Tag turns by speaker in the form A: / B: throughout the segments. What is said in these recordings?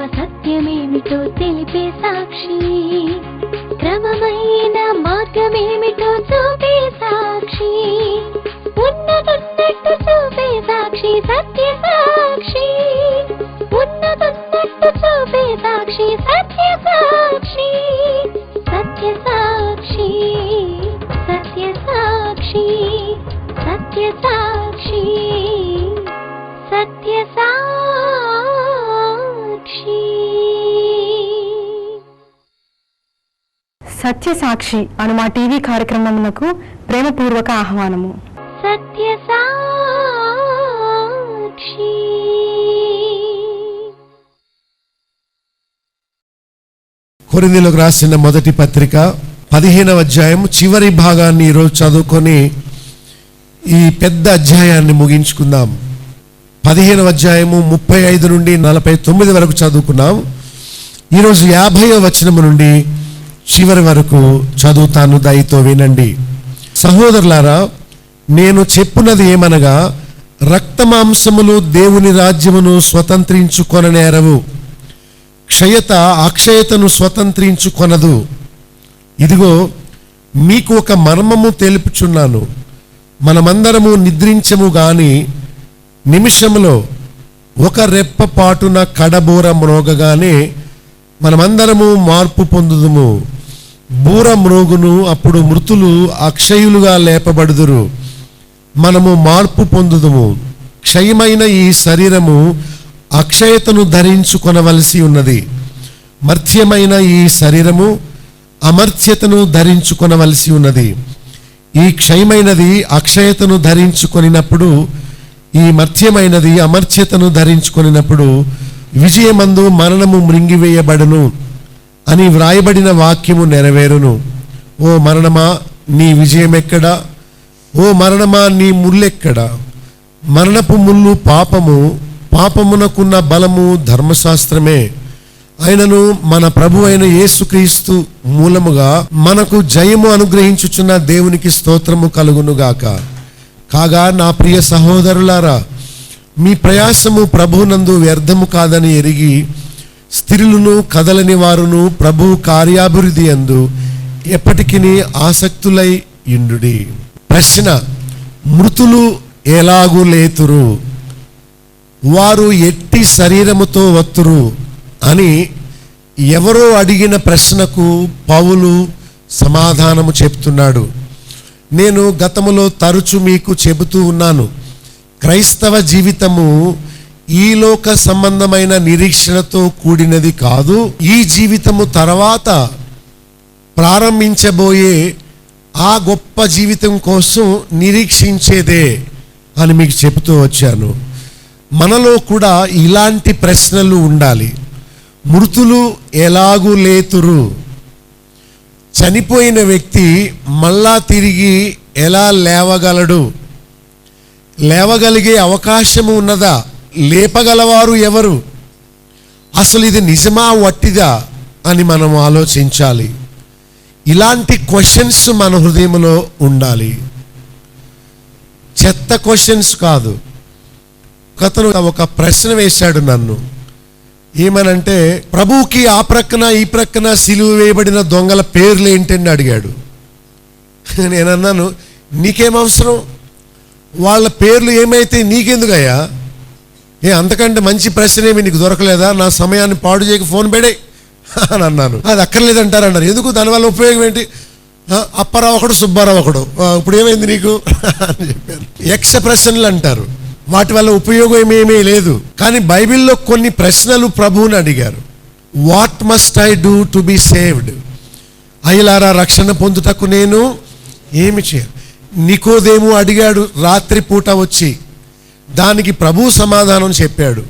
A: సత్యమేమిటో తెలిపే సాక్షి, క్రమమైన మార్గమేమిటో చూపే సాక్షి, ఉన్నతున్నట్టు చూపే సాక్షి, సత్య సాక్షి, ఉన్నతున్నట్టు చూపే సాక్షి, సత్య సాక్షి, సత్య సాక్షి, సత్య సాక్షి, సత్య సాక్షి, సత్య సాక్షి.
B: సత్య సాక్షి అను మా టీవీ కార్యక్రమమునకు ప్రేమపూర్వక ఆహ్వానము.
A: సత్య సాక్షి.
C: కొరింథీయులకు రాసిన మొదటి పత్రిక 15వ అధ్యాయం చివరి భాగాన్ని ఈరోజు చదువుకొని ఈ పెద్ద అధ్యాయాన్ని ముగించుకుందాం. 15వ అధ్యాయము 35 నుండి 49 వరకు చదువుకున్నాం. ఈరోజు 50వ వచనము నుండి చివరి వరకు చదువుతాను, దయతో వినండి. సహోదరులారా, నేను చెప్పున్నది ఏమనగా, రక్తమాంసములు దేవుని రాజ్యమును స్వతంత్రించుకొననేరవు, క్షయత అక్షయతను స్వతంత్రించుకొనదు. ఇదిగో మీకు ఒక మర్మము తెలుపుచున్నాను, మనమందరము నిద్రించము గాని నిమిషములో ఒక రెప్ప పాటున కడబూర మ్రోగగానే మనమందరము మార్పు పొందుదుము. బూర మ్రోగును, అప్పుడు మృతులు అక్షయులుగా లేపబడుదురు, మనము మార్పు పొందుదుము. క్షయమైన ఈ శరీరము అక్షయతను ధరించుకొనవలసి ఉన్నది, మర్త్యమైన ఈ శరీరము అమర్త్యతను ధరించుకొనవలసి ఉన్నది. ఈ క్షయమైనది అక్షయతను ధరించుకొనినప్పుడు, ఈ మర్త్యమైనది అమర్త్యతను ధరించుకొనినప్పుడు విజయమందు మరణము మృంగివేయబడును అని వ్రాయబడిన వాక్యము నెరవేరును. ఓ మరణమా, నీ విజయమెక్కడా? ఓ మరణమా, నీ ముల్లెక్కడా? మరణపు ముళ్ళు పాపము, పాపమునకున్న బలము ధర్మశాస్త్రమే. ఆయనను మన ప్రభు అయిన యేసుక్రీస్తు మూలముగా మనకు జయము అనుగ్రహించుచున్న దేవునికి స్తోత్రము కలుగునుగాక. కాగా నా ప్రియ సహోదరులారా, మీ ప్రయాసము ప్రభువునందు వ్యర్థము కాదని ఎరిగి స్థిరులను కదలని వారును ప్రభు కార్యాభివృద్ధి యందు ఎప్పటికీ ఆసక్తులై యుండుడి. ప్రశ్న: మృతులు ఎలాగూ లేతురు, వారు ఎట్టి శరీరముతో వత్తురు అని ఎవరో అడిగిన ప్రశ్నకు పౌలు సమాధానము చెప్తున్నాడు. నేను గతములో తరచు మీకు చెబుతూ ఉన్నాను, క్రైస్తవ జీవితము ఈ లోక సంబంధమైన నిరీక్షణతో కూడినది కాదు, ఈ జీవితము తర్వాత ప్రారంభించబోయే ఆ గొప్ప జీవితం కోసం నిరీక్షించేదే అని మీకు చెబుతూ వచ్చాను. మనలో కూడా ఇలాంటి ప్రశ్నలు ఉండాలి. మృతులు ఎలాగూ లేతురు, చనిపోయిన వ్యక్తి మళ్ళా తిరిగి ఎలా లేవగలడు? లేవగలిగే అవకాశము ఉన్నదా? లేపగలవారు ఎవరు? అసలు ఇది నిజమా వట్టిదా అని మనం ఆలోచించాలి. ఇలాంటి క్వశ్చన్స్ మన హృదయంలో ఉండాలి, చెత్త క్వశ్చన్స్ కాదు. అతను ఒక ప్రశ్న వేశాడు నన్ను. ఏమనంటే, ప్రభువుకి ఆ ప్రక్కన ఈ ప్రక్కన సిలువ వేయబడిన దొంగల పేర్లు ఏంటని అడిగాడు. నేనన్నాను, నీకేం అవసరం, వాళ్ళ పేర్లు ఏమైతే నీకెందుకయ్యా? అంతకంటే మంచి ప్రశ్న ఏమి నీకు దొరకలేదా? నా సమయాన్ని పాడు చేయక ఫోన్ పెడే అని అన్నాను. అది అక్కర్లేదంటారన్నారు. ఎందుకు? దానివల్ల ఉపయోగం ఏంటి? అప్పారావు ఒకడు, సుబ్బారావు ఒకడు, ఇప్పుడు ఏమైంది నీకు అని చెప్పారు. యక్ష ప్రశ్నలు అంటారు, వాటి వల్ల ఉపయోగం ఏమీ లేదు. కానీ బైబిల్లో కొన్ని ప్రశ్నలు ప్రభువుని అడిగారు. What must I do to be saved? అయ్యలారా, రక్షణ పొందుటకు నేను ఏమి చేయాలి? నికోదేము అడిగాడు రాత్రిపూట వచ్చి. దానికి ప్రభు సమాధానం చెప్పాడు.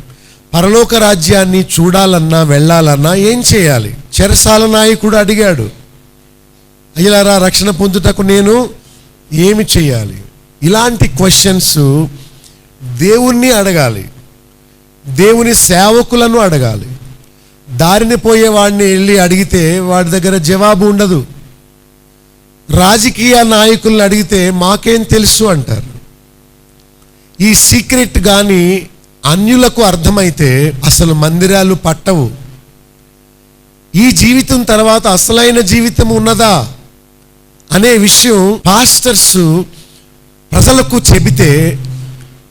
C: పరలోక రాజ్యాన్ని చూడాలన్నా వెళ్ళాలన్నా ఏం చేయాలి? చెరసాల నాయకుడు అడిగాడు, అయ్యలారా, రక్షణ పొందుటకు నేను ఏమి చేయాలి? ఇలాంటి క్వశ్చన్స్ దేవుణ్ణి అడగాలి, దేవుని సేవకులను అడగాలి. దారిని పోయేవాడిని వెళ్ళి అడిగితే వాడి దగ్గర జవాబు ఉండదు. రాజకీయ నాయకులను అడిగితే మాకేం తెలుసు అంటారు. ఈ సీక్రెట్ కానీ అన్యులకు అర్థమైతే అసలు మందిరాలు పట్టవు. ఈ జీవితం తర్వాత అసలైన జీవితం ఉన్నదా అనే విషయం పాస్టర్స్ ప్రజలకు చెబితే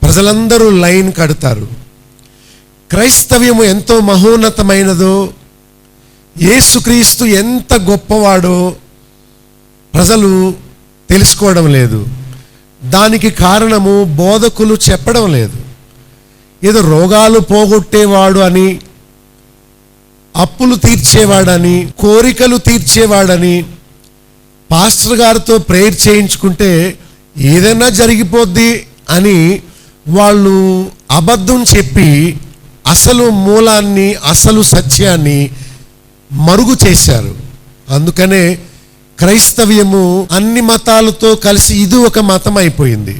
C: ప్రజలందరూ లైన్ కడతారు. క్రైస్తవ్యము ఎంతో మహోన్నతమైనదో, యేసుక్రీస్తు ఎంత గొప్పవాడో ప్రజలు తెలుసుకోవడం లేదు. దానికి కారణము బోధకులు చెప్పడం లేదు. ఏదో రోగాలు పోగొట్టేవాడు అని, అప్పులు తీర్చేవాడని, కోరికలు తీర్చేవాడని పాస్టర్ గారితో ప్రేయర్ చేయించుకుంటే ఏదైనా జరిగిపోద్ది అని వాళ్ళు అబద్ధం చెప్పి అసలు మూలాన్ని, అసలు సత్యాన్ని మరుగు చేశారు. అందుకనే క్రైస్తవ్యము అన్ని మతాలతో కలిసి ఇది ఒక మతం అయిపోయింది.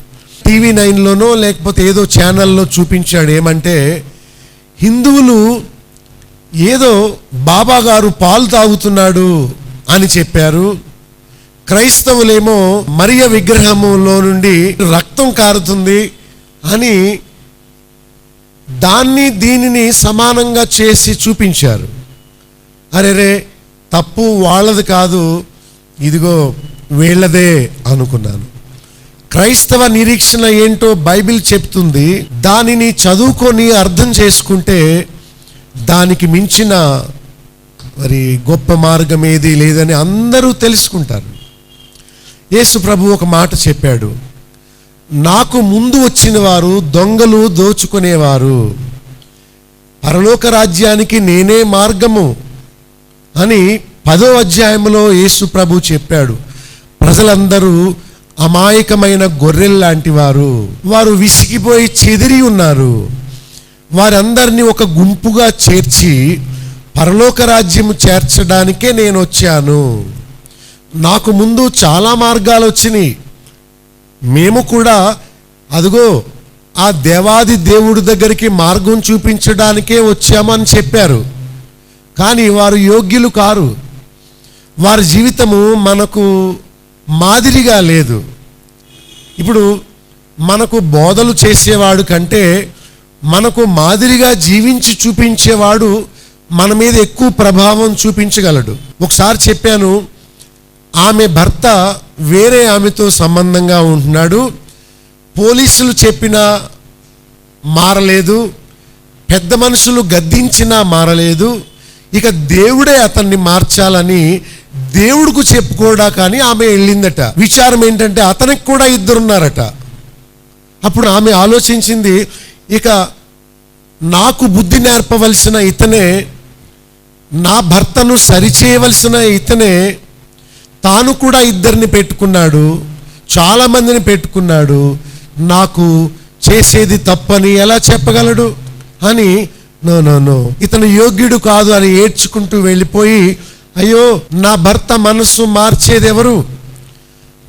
C: టీవీ 9లోనో లేకపోతే ఏదో ఛానల్లో చూపించాడు. ఏమంటే హిందువులు ఏదో బాబా గారు పాలు తాగుతున్నాడు అని చెప్పారు, క్రైస్తవులేమో మరియ విగ్రహములో నుండి రక్తం కారుతుంది అని దాన్ని దీనిని సమానంగా చేసి చూపించారు. అరేరే, తప్పు వాళ్ళది కాదు, ఇదిగో వీళ్ళదే అనుకున్నాను. క్రైస్తవ నిరీక్షణ ఏంటో బైబిల్ చెప్తుంది. దానిని చదువుకొని అర్థం చేసుకుంటే దానికి మించిన మరి గొప్ప మార్గం ఏది లేదని అందరూ తెలుసుకుంటారు. యేసు ప్రభు ఒక మాట చెప్పాడు, నాకు ముందు వచ్చిన వారు దొంగలు, దోచుకునేవారు, పరలోక రాజ్యానికి నేనే మార్గము అని 10వ అధ్యాయంలో యేసు ప్రభు చెప్పాడు. ప్రజలందరూ అమాయకమైన గొర్రెల్లాంటి వారు, వారు విసిగిపోయి చెదిరి ఉన్నారు. వారందరినీ ఒక గుంపుగా చేర్చి పరలోక రాజ్యము చేర్చడానికే నేను వచ్చాను. నాకు ముందు చాలా మార్గాలు వచ్చినాయి, మేము కూడా అదిగో ఆ దేవాది దేవుడి దగ్గరికి మార్గం చూపించడానికే వచ్చామని చెప్పారు. కానీ వారు యోగ్యులు కారు. వారి జీవితము మనకు మాదిరిగా లేదు. ఇప్పుడు మనకు బోధలు చేసేవాడు కంటే మనకు మాదిరిగా జీవించి చూపించేవాడు మన మీద ఎక్కువ ప్రభావం చూపించగలడు. ఒకసారి చెప్పాను, ఆమె భర్త వేరే ఆమెతో సంబంధంగా ఉంటున్నాడు. పోలీసులు చెప్పినా మారలేదు, పెద్ద మనుషులు గద్దించినా మారలేదు. ఇక దేవుడే అతన్ని మార్చాలని దేవుడికి చెప్పుకోడా కానీ ఆమె వెళ్ళిందట. విచారం ఏంటంటే అతనికి కూడా 2 ఉన్నారట. అప్పుడు ఆమె ఆలోచించింది, ఇక నాకు బుద్ధి నేర్పవలసిన ఇతనే, నా భర్తను సరిచేయవలసిన ఇతనే తాను కూడా 2 పెట్టుకున్నాడు, చాలామందిని పెట్టుకున్నాడు, నాకు చేసేది తప్పని ఎలా చెప్పగలడు అని నో ఇతను యోగ్యుడు కాదు అని ఏడ్చుకుంటూ వెళ్ళిపోయి, అయ్యో నా భర్త మనసు మార్చేది ఎవరు,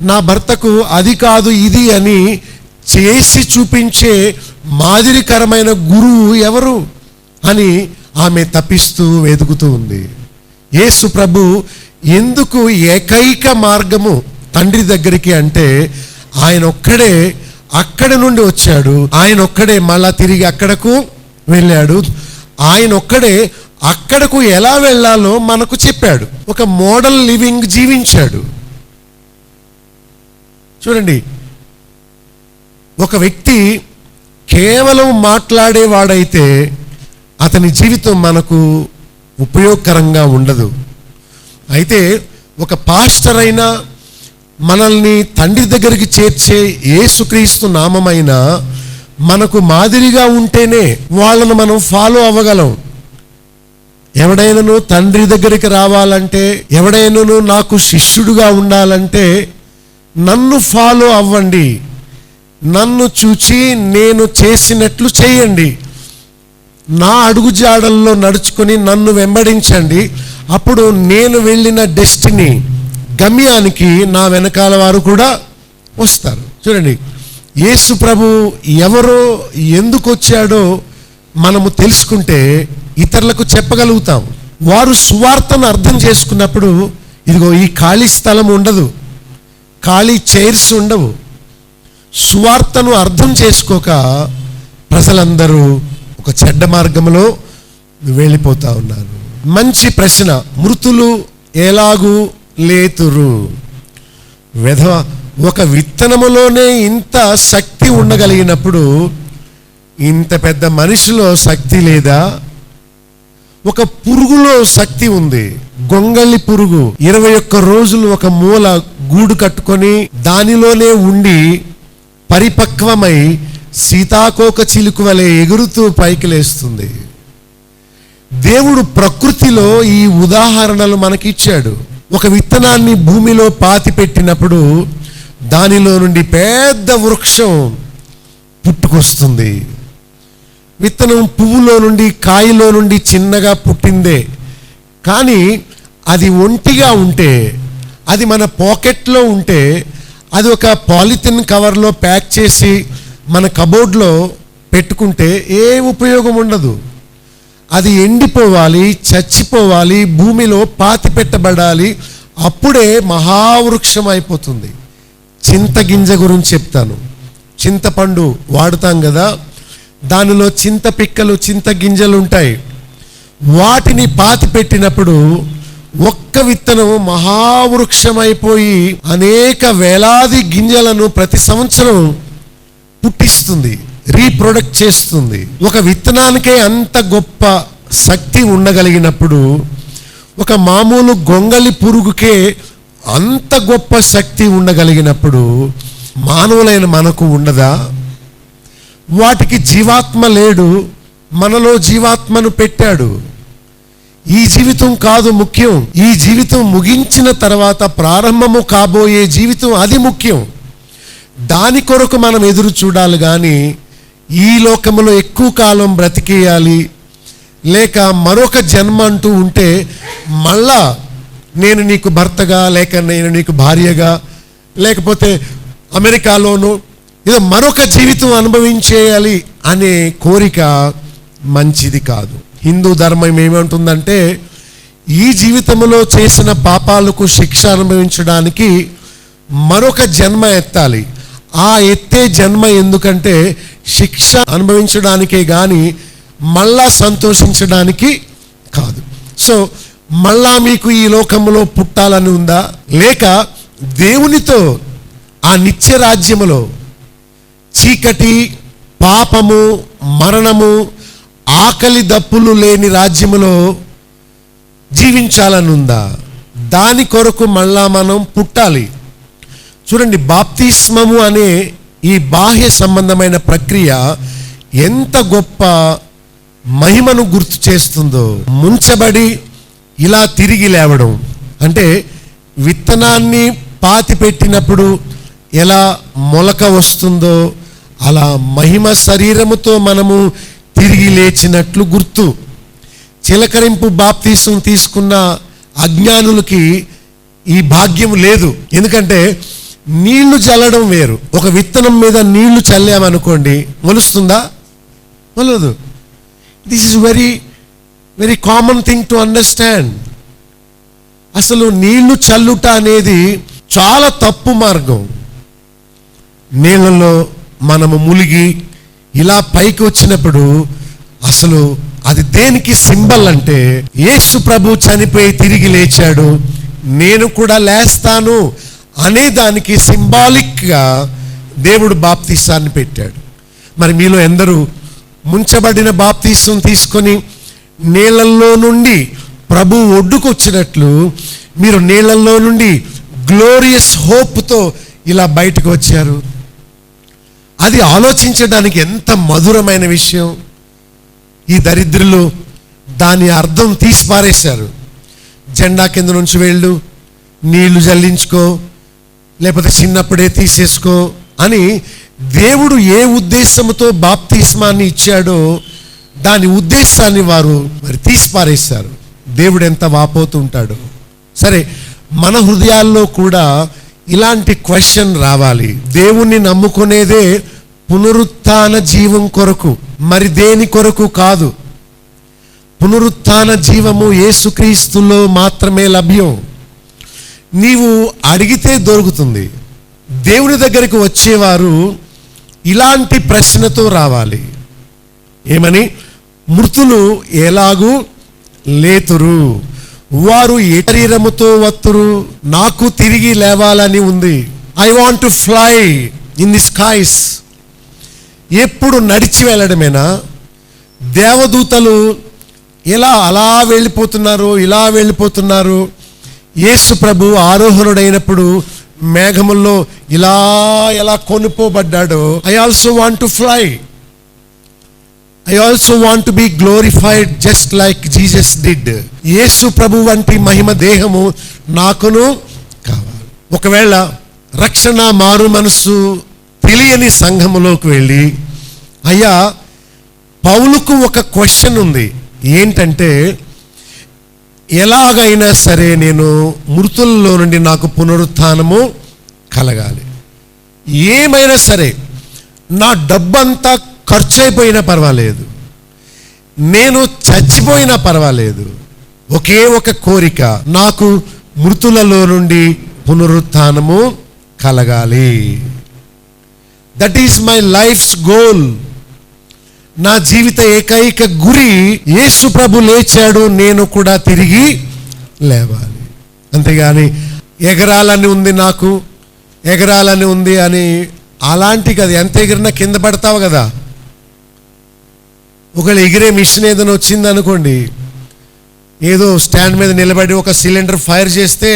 C: నా భర్తకు అది కాదు ఇది అని చేసి చూపించే మాదిరికరమైన గురువు ఎవరు అని ఆమె తప్పిస్తూ వెతుకుతూ ఉంది. యేసు ప్రభు ఎందుకు ఏకైక మార్గము తండ్రి దగ్గరికి అంటే ఆయన ఒక్కడే అక్కడి నుండి వచ్చాడు, ఆయన ఒక్కడే మళ్ళా తిరిగి అక్కడకు వెళ్ళాడు, ఆయన ఒక్కడే అక్కడకు ఎలా వెళ్ళాలో మనకు చెప్పాడు. ఒక మోడల్ లివింగ్ జీవించాడు. చూడండి, ఒక వ్యక్తి కేవలం మాట్లాడేవాడైతే అతని జీవితం మనకు ఉపయోగకరంగా ఉండదు. అయితే ఒక పాస్టర్ అయినా మనల్ని తండ్రి దగ్గరికి చేర్చే యేసుక్రీస్తు నామమైనా మనకు మాదిరిగా ఉంటేనే వాళ్ళను మనం ఫాలో అవ్వగలం. ఎవడైనాను తండ్రి దగ్గరికి రావాలంటే, ఎవడైనాను నాకు శిష్యుడుగా ఉండాలంటే నన్ను ఫాలో అవ్వండి, నన్ను చూచి నేను చేసినట్లు చేయండి, నా అడుగుజాడల్లో నడుచుకొని నన్ను వెంబడించండి. అప్పుడు నేను వెళ్ళిన డెస్టినీ గమ్యానికి నా వెనకాల వారు కూడా వస్తారు. చూడండి, యేసు ప్రభు ఎవరో ఎందుకు వచ్చాడో మనము తెలుసుకుంటే ఇతరులకు చెప్పగలుగుతాం. వారు సువార్తను అర్థం చేసుకున్నప్పుడు ఇదిగో ఈ ఖాళీ స్థలం ఉండదు, ఖాళీ చైర్స్ ఉండవు. సువార్తను అర్థం చేసుకోక ప్రజలందరూ ఒక చెడ్డ మార్గంలో వెళ్ళిపోతూ ఉన్నారు. మంచి ప్రశ్న. మృతులు ఎలాగూ లేతురు? వెధవ, ఒక విత్తనములోనే ఇంత శక్తి ఉండగలిగినప్పుడు ఇంత పెద్ద మనిషిలో శక్తి లేదా? ఒక పురుగులో శక్తి ఉంది. గొంగళి పురుగు 21 రోజులు ఒక మూల గూడు కట్టుకొని దానిలోనే ఉండి పరిపక్వమై సీతాకోక చిలుకు వలె ఎగురుతూ పైకి లేస్తుంది. దేవుడు ప్రకృతిలో ఈ ఉదాహరణలు మనకిచ్చాడు. ఒక విత్తనాన్ని భూమిలో పాతి పెట్టినప్పుడు దానిలో నుండి పెద్ద వృక్షం పుట్టుకొస్తుంది. విత్తనం పువ్వులో నుండి, కాయలో నుండి చిన్నగా పుట్టిందే. కానీ అది ఒంటిగా ఉంటే, అది మన పాకెట్లో ఉంటే, అది ఒక పాలిథిన్ కవర్లో ప్యాక్ చేసి మన కబోర్డ్లో పెట్టుకుంటే ఏ ఉపయోగం ఉండదు. అది ఎండిపోవాలి, చచ్చిపోవాలి, భూమిలో పాతి పెట్టబడాలి. అప్పుడే మహావృక్షం అయిపోతుంది. చింతగింజ గురించి చెప్తాను. చింతపండు వాడుతాం కదా, దానిలో చింత పిక్కలు, చింత గింజలు ఉంటాయి. వాటిని పాతి పెట్టినప్పుడు ఒక్క విత్తనం మహావృక్షమైపోయి అనేక వేలాది గింజలను ప్రతి సంవత్సరం పుట్టిస్తుంది, రీప్రొడక్ట్ చేస్తుంది. ఒక విత్తనానికే అంత గొప్ప శక్తి ఉండగలిగినప్పుడు ఒక మామూలు గొంగళి పురుగుకే అంత గొప్ప శక్తి ఉండగలిగినప్పుడు మానవులైన మనకు ఉండదా? వాటికి జీవాత్మ లేడు, మనలో జీవాత్మను పెట్టాడు. ఈ జీవితం కాదు ముఖ్యం. ఈ జీవితం ముగించిన తర్వాత ప్రారంభము కాబోయే జీవితం, అది ముఖ్యం. దాని కొరకు మనం ఎదురు చూడాలి. కానీ ఈ లోకంలో ఎక్కువ కాలం బ్రతికేయాలి, లేక మరొక జన్మ అంటూ ఉంటే మళ్ళా నేను నీకు భర్తగా, లేక నేను నీకు భార్యగా, లేకపోతే అమెరికాలోనూ ఏదో మరొక జీవితం అనుభవించేయాలి అనే కోరిక మంచిది కాదు. హిందూ ధర్మం ఏమంటుందంటే ఈ జీవితంలో చేసిన పాపాలకు శిక్ష అనుభవించడానికి మరొక జన్మ ఎత్తాలి. ఆ ఎత్తే జన్మ ఎందుకంటే శిక్ష అనుభవించడానికే కానీ మళ్ళా సంతోషించడానికి కాదు. సో మళ్ళా మీకు ఈ లోకంలో పుట్టాలని ఉందా, లేక దేవునితో ఆ నిత్య రాజ్యములో చీకటి, పాపము, మరణము, ఆకలి దప్పులు లేని రాజ్యములో జీవించాలని ఉందా? దాని కొరకు మళ్ళా మనం పుట్టాలి. చూడండి, బాప్తిస్మము అనే ఈ బాహ్య సంబంధమైన ప్రక్రియ ఎంత గొప్ప మహిమను గుర్తు చేస్తుందో. ముంచబడి ఇలా తిరిగి లేవడం అంటే విత్తనాన్ని పాతి పెట్టినప్పుడు ఎలా మొలక వస్తుందో అలా మహిమ శరీరముతో మనము తిరిగి లేచినట్లు గుర్తు. చిలకరింపు బాప్తీసం తీసుకున్న అజ్ఞానులకి ఈ భాగ్యం లేదు. ఎందుకంటే నీళ్లు చల్లడం వేరు. ఒక విత్తనం మీద నీళ్లు చల్లామనుకోండి, మొలుస్తుందా? మొలదు. This is very very common thing to understand. అసలు నీళ్లు చల్లుట అనేది చాలా తప్పు మార్గం. నీళ్ళలో మనము ములిగి ఇలా పైకి వచ్చినప్పుడు అసలు అది దేనికి సింబల్ అంటే యేసు ప్రభు చనిపోయి తిరిగి లేచాడు, నేను కూడా లేస్తాను అనే దానికి సింబాలిక్గా దేవుడు బాప్తీసాన్ని పెట్టాడు. మరి మీలో ఎందరూ ముంచబడిన బాప్తీసం తీసుకొని నీళ్ళల్లో నుండి ప్రభు ఒడ్డుకు వచ్చినట్లు మీరు నీళ్ళల్లో నుండి గ్లోరియస్ హోప్తో ఇలా బయటకు వచ్చారు? అది ఆలోచించడానికి ఎంత మధురమైన విషయం. ఈ దరిద్రులు దాని అర్థం తీసి పారేశారు. జెండా కింద నుంచి వెళ్ళు, నీళ్లు జల్లించుకో, లేకపోతే చిన్నప్పుడే తీసేసుకో అని దేవుడు ఏ ఉద్దేశంతో బాప్తిస్మాన్ని ఇచ్చాడో దాని ఉద్దేశాన్ని వారు మరి తీసి పారేశారు. దేవుడు ఎంత వాపోతుంటాడు. సరే, మన హృదయాల్లో కూడా ఇలాంటి క్వశ్చన్ రావాలి. దేవుణ్ణి నమ్ముకునేదే పునరుత్థాన జీవం కొరకు, మరి దేని కొరకు కాదు. పునరుత్థాన జీవము యేసుక్రీస్తులో మాత్రమే లభ్యం. నీవు అడిగితే దొరుకుతుంది. దేవుని దగ్గరికి వచ్చేవారు ఇలాంటి ప్రశ్నతో రావాలి. ఏమని? మృతులు ఎలాగూ లేతురు. వారు ఏ శరీరముతో వత్తురు? నాకు తిరిగి లేవాలని ఉంది. I want to fly in the skies. ఎప్పుడు నడిచి వెళ్ళడమేనా? దేవదూతలు అలా వెళ్ళిపోతున్నారు, ఇలా వెళ్ళిపోతున్నారు. యేసు ప్రభు ఆరోహణుడైనప్పుడు మేఘముల్లో ఎలా కొనుపోబడ్డాడో, I also want to fly. I also want to be glorified just like Jesus did. యేసు ప్రభు వంటి మహిమ దేహము నాకును కావాలి. ఒకవేళ రక్షణ మారు మనసు తెలియని సంఘములోకి వెళ్ళి, అయ్యా పౌలుకు ఒక క్వశ్చన్ ఉంది. ఏంటంటే, ఎలాగైనా సరే నేను మృతుల్లో నుండి నాకు పునరుత్థానము కలగాలి. ఏమైనా సరే నా డబ్బంతా ఖర్చు అయిపోయినా పర్వాలేదు, నేను చచ్చిపోయినా పర్వాలేదు, ఒకే ఒక కోరిక, నాకు మృతులలో నుండి పునరుత్థానము కలగాలి. That is my life's goal. నా జీవిత ఏకైక గురి, యేసు ప్రభు లేచాడు, నేను కూడా తిరిగి లేవాలి. అంతేగాని ఎగరాలని ఉంది, నాకు ఎగరాలని ఉంది అని అలాంటి కదా. ఎంత ఎగిరినా కింద పడతావు కదా. ఒకవేళ ఎగిరే మిషన్ ఏదైనా వచ్చింది అనుకోండి, ఏదో స్టాండ్ మీద నిలబడి ఒక సిలిండర్ ఫైర్ చేస్తే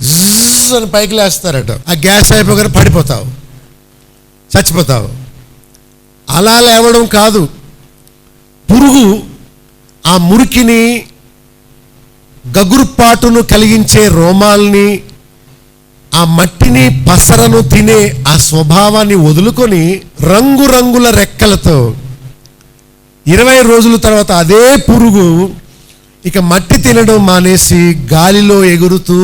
C: జిజ్ అని పైకి లేస్తారట. ఆ గ్యాస్ అయిపోగానే పడిపోతావు, చచ్చిపోతావు. అలా లేవడం కాదు. పురుగు ఆ మురికిని, గగురుపాటును కలిగించే రోమాల్ని, ఆ మట్టిని, పసరను తినే ఆ స్వభావాన్ని వదులుకొని రంగురంగుల రెక్కలతో 20 రోజుల తర్వాత అదే పురుగు ఇక మట్టి తినడం మానేసి గాలిలో ఎగురుతూ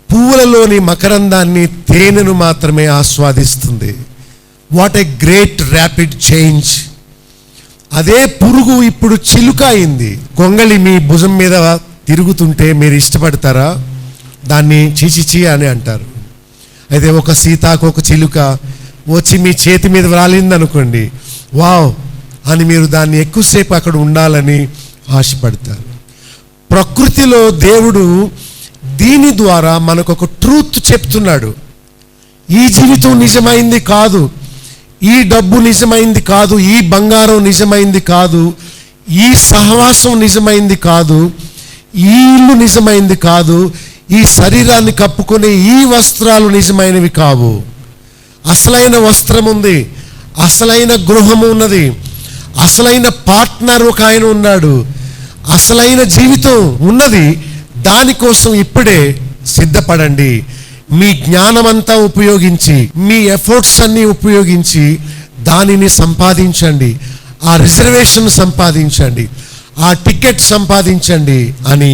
C: పువ్వులలోని మకరందాన్ని, తేనెను మాత్రమే ఆస్వాదిస్తుంది. What a great rapid change. అదే పురుగు ఇప్పుడు చిలుక అయింది. కొంగళి మీ భుజం మీద తిరుగుతుంటే మీరు ఇష్టపడతారా? దాన్ని చీచిచి అని అంటారు. అయితే ఒక సీతాకోక చిలుక వచ్చి మీ చేతి మీద రాలింది అనుకోండి, వావ్ అని మీరు దాన్ని ఎక్కువసేపు అక్కడ ఉండాలని ఆశపడతారు. ప్రకృతిలో దేవుడు దీని ద్వారా మనకు ఒక ట్రూత్ చెప్తున్నాడు. ఈ జీవితం నిజమైంది కాదు, ఈ డబ్బు నిజమైంది కాదు, ఈ బంగారం నిజమైంది కాదు, ఈ సహవాసం నిజమైంది కాదు, ఈ ఇల్లు నిజమైంది కాదు, ఈ శరీరాన్ని కప్పుకునే ఈ వస్త్రాలు నిజమైనవి కావు. అసలైన వస్త్రం ఉంది, అసలైన గృహము ఉన్నది, అసలైన పార్ట్నర్ ఒక ఆయన ఉన్నాడు, అసలైన జీవితం ఉన్నది. దానికోసం ఇప్పుడే సిద్ధపడండి. మీ జ్ఞానమంతా ఉపయోగించి, మీ ఎఫర్ట్స్ అన్నీ ఉపయోగించి దానిని సంపాదించండి. ఆ రిజర్వేషన్ సంపాదించండి, ఆ టికెట్ సంపాదించండి అని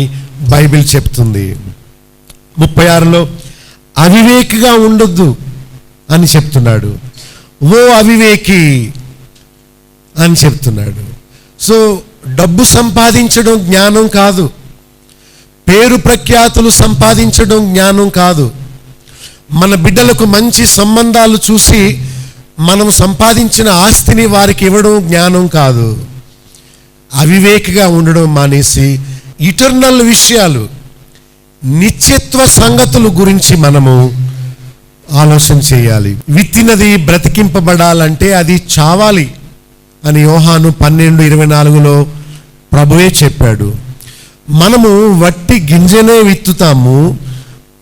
C: బైబిల్ చెప్తుంది. 36లో అవివేకిగా ఉండొద్దు అని చెప్తున్నాడు. ఓ అవివేకి అని చెప్తున్నాడు. సో డబ్బు సంపాదించడం జ్ఞానం కాదు, పేరు ప్రఖ్యాతులు సంపాదించడం జ్ఞానం కాదు, మన బిడ్డలకు మంచి సంబంధాలు చూసి మనం సంపాదించిన ఆస్తిని వారికి ఇవ్వడం జ్ఞానం కాదు. అవివేకిగా ఉండడం మానేసి ఇటర్నల్ విషయాలు, నిత్యత్వ సంగతుల గురించి మనము ఆలోచన చేయాలి. విత్తినది బ్రతికింపబడాలంటే అది చావాలి అని యోహాను 12:24లో ప్రభువే చెప్పాడు. మనము వట్టి గింజనే విత్తుతాము,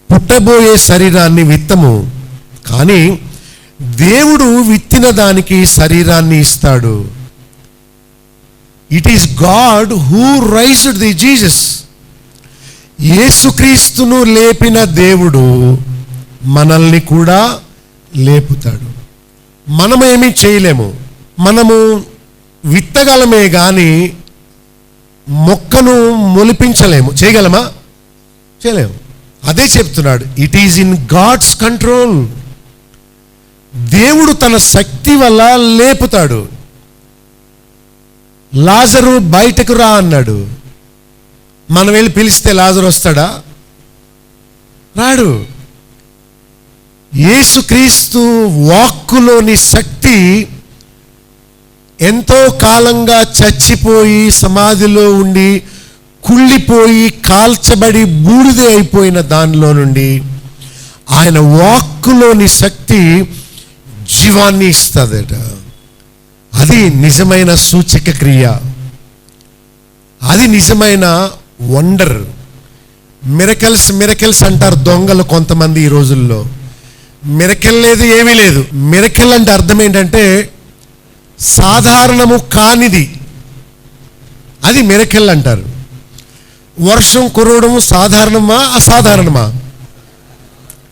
C: పుట్టబోయే శరీరాన్ని విత్తము. కానీ దేవుడు విత్తిన దానికి శరీరాన్ని ఇస్తాడు. It is God who raised the Jesus. యేసుక్రీస్తును లేపిన దేవుడు మనల్ని కూడా లేపుతాడు. మనమేమీ చేయలేము, మనము విత్తగలమే కానీ మొక్కను మొలిపించలేము. చేయగలమా? చేయలేము. అదే చెప్తున్నాడు, it is in God's control. దేవుడు తన శక్తి వల్ల లేపుతాడు. లాజరు బయటకు రా అన్నాడు. మనం వెళ్ళి పిలిస్తే లాజరు వస్తాడా? రాడు. యేసుక్రీస్తు వాక్కులోని శక్తి ఎంతో కాలంగా చచ్చిపోయి సమాధిలో ఉండి కుళ్ళిపోయి కాల్చబడి బూడిదే అయిపోయిన దానిలో నుండి ఆయన వాక్కులోని శక్తి జీవాన్ని ఇస్తుందట. అది నిజమైన సూచక క్రియ, అది నిజమైన వండర్. మిరకల్స్ అంటారు దొంగలు కొంతమంది ఈ రోజుల్లో. మిరకల్ లేదు, ఏమీ లేదు. మిరకల్ అంటే అర్థం ఏంటంటే సాధారణము కానిది, అది మిరకల్ అంటారు. వర్షం కురవడము సాధారణమా అసాధారణమా?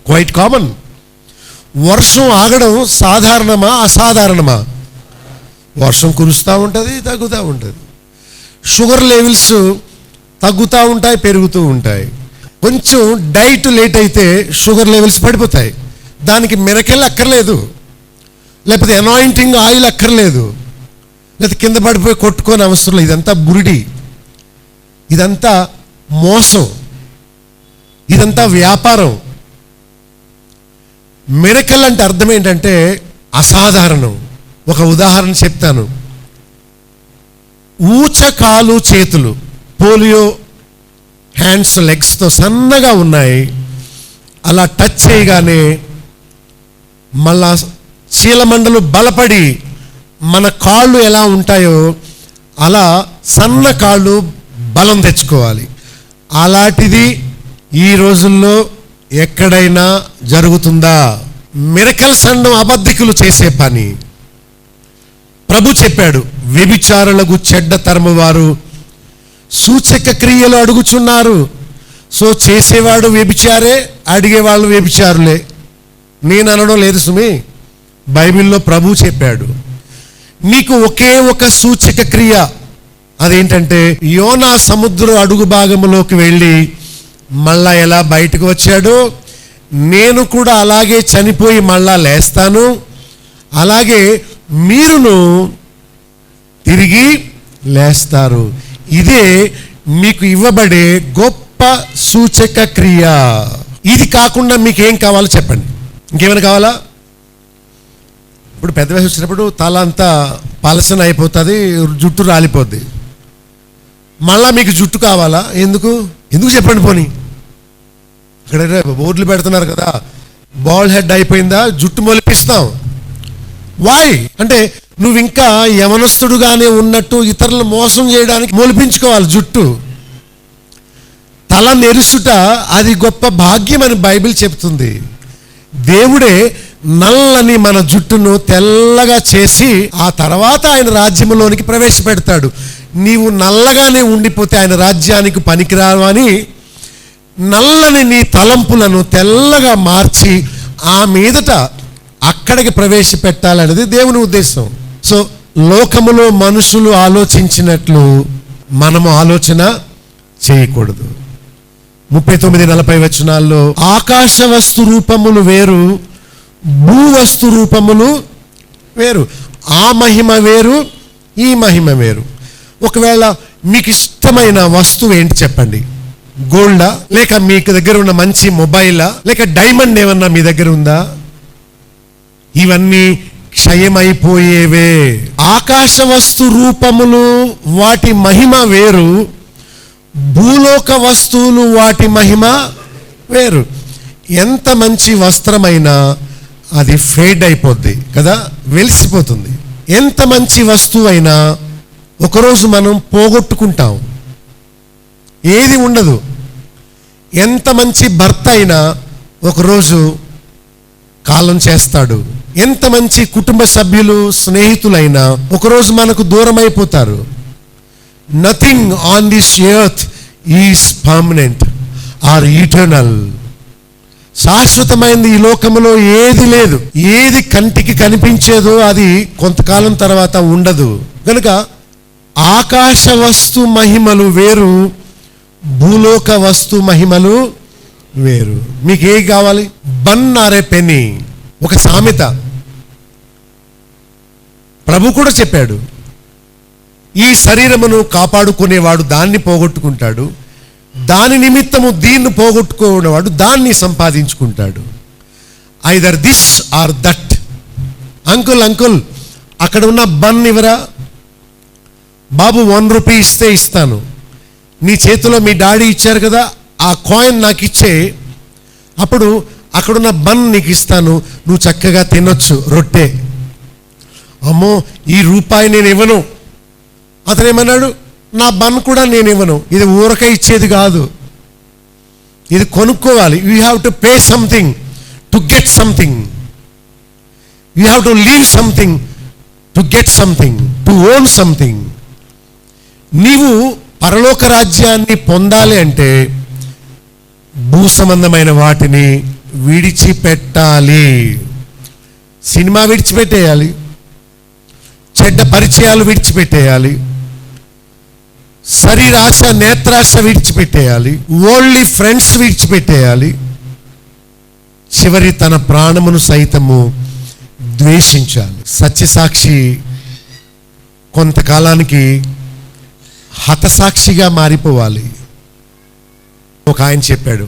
C: Quite common. వర్షం ఆగడం సాధారణమా అసాధారణమా? వర్షం కురుస్తూ ఉంటుంది, తగ్గుతూ ఉంటుంది. షుగర్ లెవెల్స్ తగ్గుతూ ఉంటాయి, పెరుగుతూ ఉంటాయి. కొంచెం డైట్ లేట్ అయితే షుగర్ లెవెల్స్ పడిపోతాయి. దానికి మిరకల్ అక్కర్లేదు, లేకపోతే అనాయింటింగ్ ఆయిల్ అక్కర్లేదు, లేకపోతే కింద పడిపోయి కొట్టుకొని అవసరం లేదు. ఇదంతా బురిడి, ఇదంతా మోసం, ఇదంతా వ్యాపారం. మిరకల్ అంటే అర్థం ఏంటంటే అసాధారణం. ఒక ఉదాహరణ చెప్తాను. ఊచకాలు చేతులు, పోలియో హ్యాండ్స్ లెగ్స్తో సన్నగా ఉన్నాయి. అలా టచ్ చేయగానే మళ్ళా చీలమండలు బలపడి మన కాళ్ళు ఎలా ఉంటాయో అలా సన్న కాళ్ళు బలం తెచ్చుకోవాలి. అలాంటిది ఈ రోజుల్లో ఎక్కడైనా జరుగుతుందా? మిరకల్స్ అనడం అబద్ధికులు చేసే పని. ప్రభు చెప్పాడు, వ్యభిచారులకు చెడ్డ తరము వారు సూచక క్రియలు అడుగుచున్నారు. సో చేసేవాడు వ్యభిచారే, అడిగేవాళ్ళు వ్యభిచారులే. నేను అనడం లేదు సుమి, బైబిల్లో ప్రభు చెప్పాడు. నీకు ఒకే ఒక సూచక క్రియ, అదేంటంటే యోనా సముద్రం అడుగు భాగంలోకి వెళ్ళి మళ్ళా ఎలా బయటకు వచ్చాడో, నేను కూడా అలాగే చనిపోయి మళ్ళా లేస్తాను, అలాగే మీరును తిరిగి లేస్తారు. ఇదే మీకు ఇవ్వబడే గొప్ప సూచక క్రియ. ఇది కాకుండా మీకేం కావాలో చెప్పండి. ఇంకేమైనా కావాలా? ఇప్పుడు పెద్ద వయసు వచ్చినప్పుడు తల అంతా పలసన అయిపోతుంది, జుట్టు రాలిపోద్ది. మళ్ళా మీకు జుట్టు కావాలా? ఎందుకు చెప్పండి. పోనీ ఇక్కడ బోర్డులు పెడుతున్నారు కదా, బాల్ హెడ్ అయిపోయిందా, జుట్టు మొలిపిస్తాం. వాయ్ అంటే నువ్వు ఇంకా యవనస్తుడుగానే ఉన్నట్టు ఇతరులను మోసం చేయడానికి మొలిపించుకోవాలి జుట్టు. తల నెరుసుట అది గొప్ప భాగ్యం అని బైబిల్ చెప్తుంది. దేవుడే నల్లని మన జుట్టును తెల్లగా చేసి ఆ తర్వాత ఆయన రాజ్యంలోనికి ప్రవేశపెడతాడు. నీవు నల్లగానే ఉండిపోతే ఆయన రాజ్యానికి పనికిరావు అని నల్లని నీ తలంపులను తెల్లగా మార్చి ఆ మీదట అక్కడికి ప్రవేశపెట్టాలనేది దేవుని ఉద్దేశం. సో లోకములో మనుషులు ఆలోచించినట్లు మనము ఆలోచన చేయకూడదు. 39-40 వచనాల్లో ఆకాశ వస్తు రూపములు వేరు, భూవస్తు రూపములు వేరు. ఆ మహిమ వేరు, ఈ మహిమ వేరు. ఒకవేళ మీకు ఇష్టమైన వస్తువు ఏంటి చెప్పండి? గోల్డా, లేక మీకు దగ్గర ఉన్న మంచి మొబైలా, లేక డైమండ్ ఏమన్నా మీ దగ్గర ఉందా? ఇవన్నీ క్షయమైపోయేవే. ఆకాశ వస్తు రూపములు వాటి మహిమ వేరు, భూలోక వస్తువులు వాటి మహిమ వేరు. ఎంత మంచి వస్త్రమైనా అది ఫేడ్ అయిపోద్ది కదా, వెలిసిపోతుంది. ఎంత మంచి వస్తువు అయినా ఒకరోజు మనం పోగొట్టుకుంటాం, ఏది ఉండదు. ఎంత మంచి భర్త అయినా ఒకరోజు కాలం చేస్తాడు. ఎంత మంచి కుటుంబ సభ్యులు, స్నేహితులైనా ఒకరోజు మనకు దూరం అయిపోతారు. Nothing on this earth is permanent or eternal. శాశ్వతమైనది ఈ లోకంలో ఏది లేదు. ఏది కంటికి కనిపించేదో అది కొంతకాలం తర్వాత ఉండదు. కనుక ఆకాశ వస్తు మహిమలు వేరు, భూలోక వస్తు మహిమలు వేరు. మీకు ఏం కావాలి? బన్ ఆరే పెని. ఒక సామెత ప్రభు కూడా చెప్పాడు, ఈ శరీరమును కాపాడుకునేవాడు దాన్ని పోగొట్టుకుంటాడు, దాని నిమిత్తము దీన్ని పోగొట్టుకునేవాడు దాన్ని సంపాదించుకుంటాడు. Either this or that. Uncle అక్కడ ఉన్న బన్ ఇవరా బాబు, 1 రూపీ ఇస్తే ఇస్తాను. నీ చేతిలో మీ డాడీ ఇచ్చారు కదా, ఆ కాయిన్ నాకు ఇచ్చే, అప్పుడు అక్కడున్న బన్ నీకు ఇస్తాను, నువ్వు చక్కగా తినొచ్చు రొట్టె. అమ్మో ఈ రూపాయి నేను ఇవ్వను. అతను ఏమన్నాడు, నా బన్ కూడా నేను ఇవ్వను. ఇది ఊరక ఇచ్చేది కాదు, ఇది కొనుక్కోవాలి. You have to pay something to get something. You have to leave something to get something, to own something. నీవు పరలోక రాజ్యాన్ని పొందాలి అంటే భూ సంబంధమైన వాటిని విడిచిపెట్టాలి. సినిమా విడిచిపెట్టేయాలి, చెడ్డ పరిచయాలు విడిచిపెట్టేయాలి, శరీరాశ నేత్రాశ విడిచిపెట్టేయాలి, ఓన్లీ ఫ్రెండ్స్ విడిచిపెట్టేయాలి, చివరి తన ప్రాణమును సైతము ద్వేషించాలి. సత్యసాక్షి కొంతకాలానికి హతసాక్షిగా మారిపోవాలి. ఒక ఆయన చెప్పాడు,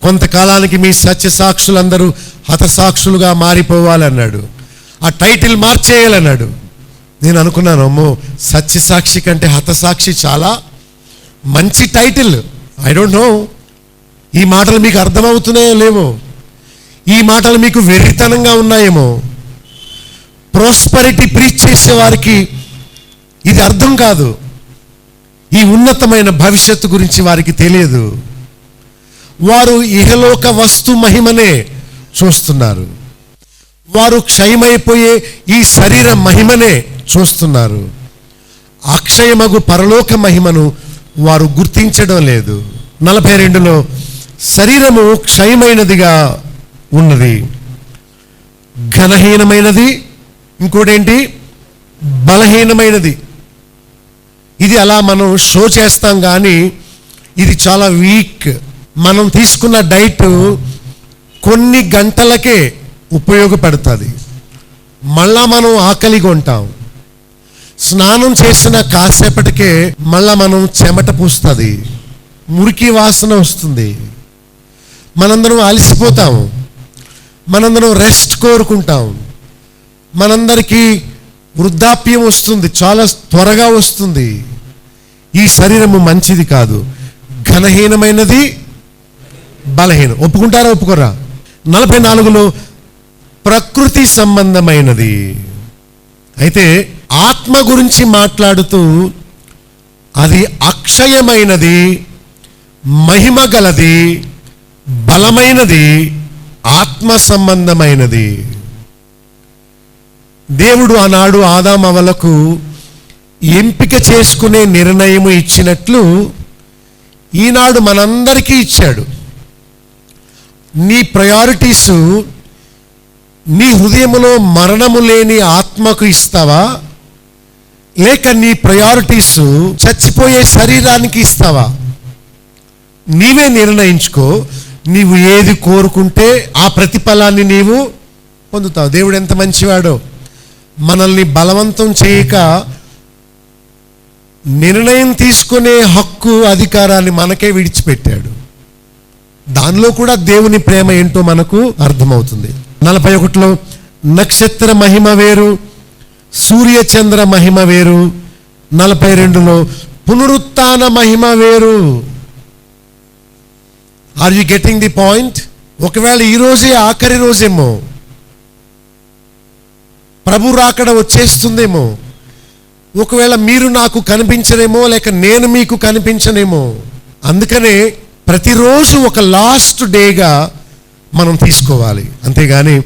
C: కొంతకాలానికి మీ సత్యసాక్షులందరూ హతసాక్షులుగా మారిపోవాలన్నాడు. ఆ టైటిల్ మార్చేయాలన్నాడు. నేను అనుకున్నాను, అమ్మో సత్యసాక్షి కంటే హతసాక్షి చాలా మంచి టైటిల్. ఐ డోంట్ నో ఈ మాటలు మీకు అర్థమవుతున్నాయో లేవో, ఈ మాటలు మీకు వెర్రితనంగా ఉన్నాయేమో. ప్రాస్పరిటీ ప్రీచ్ చేసే వారికి ఇది అర్థం కాదు. ఈ ఉన్నతమైన భవిష్యత్తు గురించి వారికి తెలియదు. వారు ఇహలోక వస్తు మహిమనే చూస్తున్నారు. వారు క్షయమైపోయే ఈ శరీర మహిమనే చూస్తున్నారు. అక్షయమగు పరలోక మహిమను వారు గుర్తించడం లేదు. 42లో శరీరము క్షయమైనదిగా ఉన్నది, ఘనహీనమైనది, ఇంకోటేంటి బలహీనమైనది. ఇది అలా మనం షో చేస్తాం కానీ ఇది చాలా వీక్. మనం తీసుకున్న డైట్ కొన్ని గంటలకే ఉపయోగపడుతుంది, మళ్ళా మనం ఆకలిగా ఉంటాం. స్నానం చేసిన కాసేపటికే మళ్ళా మనం చెమట పూస్తుంది, మురికి వాసన వస్తుంది, మనందరం అలసిపోతాం, మనందరం రెస్ట్ కోరుకుంటాం, మనందరికీ వృద్ధాప్యం వస్తుంది, చాలా త్వరగా వస్తుంది. ఈ శరీరము మంచిది కాదు, ఘనహీనమైనది, బలహీనం. ఒప్పుకుంటారా ఒప్పుకోరా? 44లో ప్రకృతి సంబంధమైనది. అయితే ఆత్మ గురించి మాట్లాడుతూ అది అక్షయమైనది, మహిమ గలది, బలమైనది, ఆత్మ సంబంధమైనది. దేవుడు ఆనాడు ఆదామవలకు ఎంపిక చేసుకునే నిర్ణయము ఇచ్చినట్లు ఈనాడు మనందరికీ ఇచ్చాడు. నీ ప్రయారిటీసు నీ హృదయములో మరణము లేని ఆత్మకు ఇస్తావా, లేక నీ ప్రయారిటీసు చచ్చిపోయే శరీరానికి ఇస్తావా? నీవే నిర్ణయించుకో. నీవు ఏది కోరుకుంటే ఆ ప్రతిఫలాన్ని నీవు పొందుతావు. దేవుడు ఎంత మంచివాడో, మనల్ని బలవంతం చేయక నిర్ణయం తీసుకునే హక్కు, అధికారాన్ని మనకే విడిచిపెట్టాడు. దానిలో కూడా దేవుని ప్రేమ ఏంటో మనకు అర్థమవుతుంది. 41లో నక్షత్ర మహిమ వేరు, సూర్య చంద్ర మహిమ వేరు. 42లో పునరుత్థాన మహిమ వేరు. Are you getting the point? ఒకవేళ ఈ రోజే ఆఖరి రోజేమో, ప్రభు రాకడ వచ్చేస్తుందేమో, ఒకవేళ మీరు నాకు కనిపించనేమో, లేక నేను మీకు కనిపించనేమో. అందుకనే ప్రతిరోజు ఒక లాస్ట్ డేగా మనం తీసుకోవాలి, అంతేగాని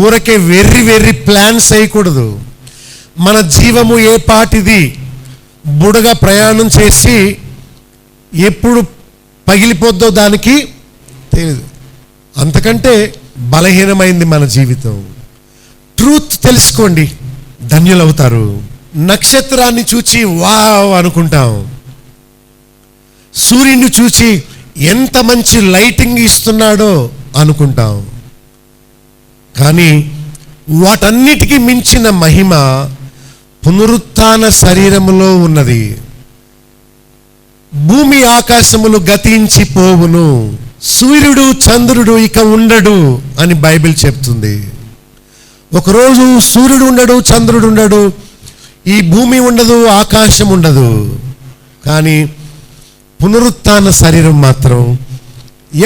C: ఊరకే వెర్రి ప్లాన్స్ వేయకూడదు. మన జీవము ఏ పాటిది, బుడగా ప్రయాణం చేసి ఎప్పుడు పగిలిపోద్దో దానికి తెలియదు. అంతకంటే బలహీనమైంది మన జీవితం. ట్రూత్ తెలుసుకోండి, ధన్యులవుతారు. నక్షత్రాన్ని చూచి వావ్ అనుకుంటాం, సూర్యుని చూచి ఎంత మంచి లైటింగ్ ఇస్తున్నాడో అనుకుంటాం. కానీ వాటన్నిటికీ మించిన మహిమ పునరుత్థాన శరీరములో ఉన్నది. భూమి ఆకాశములు గతించిపోవును, సూర్యుడు చంద్రుడు ఇక ఉండడు అని బైబిల్ చెప్తుంది. ఒకరోజు సూర్యుడు ఉండడు, చంద్రుడు ఉండడు, ఈ భూమి ఉండదు, ఆకాశం ఉండదు. కానీ పునరుత్థాన శరీరం మాత్రం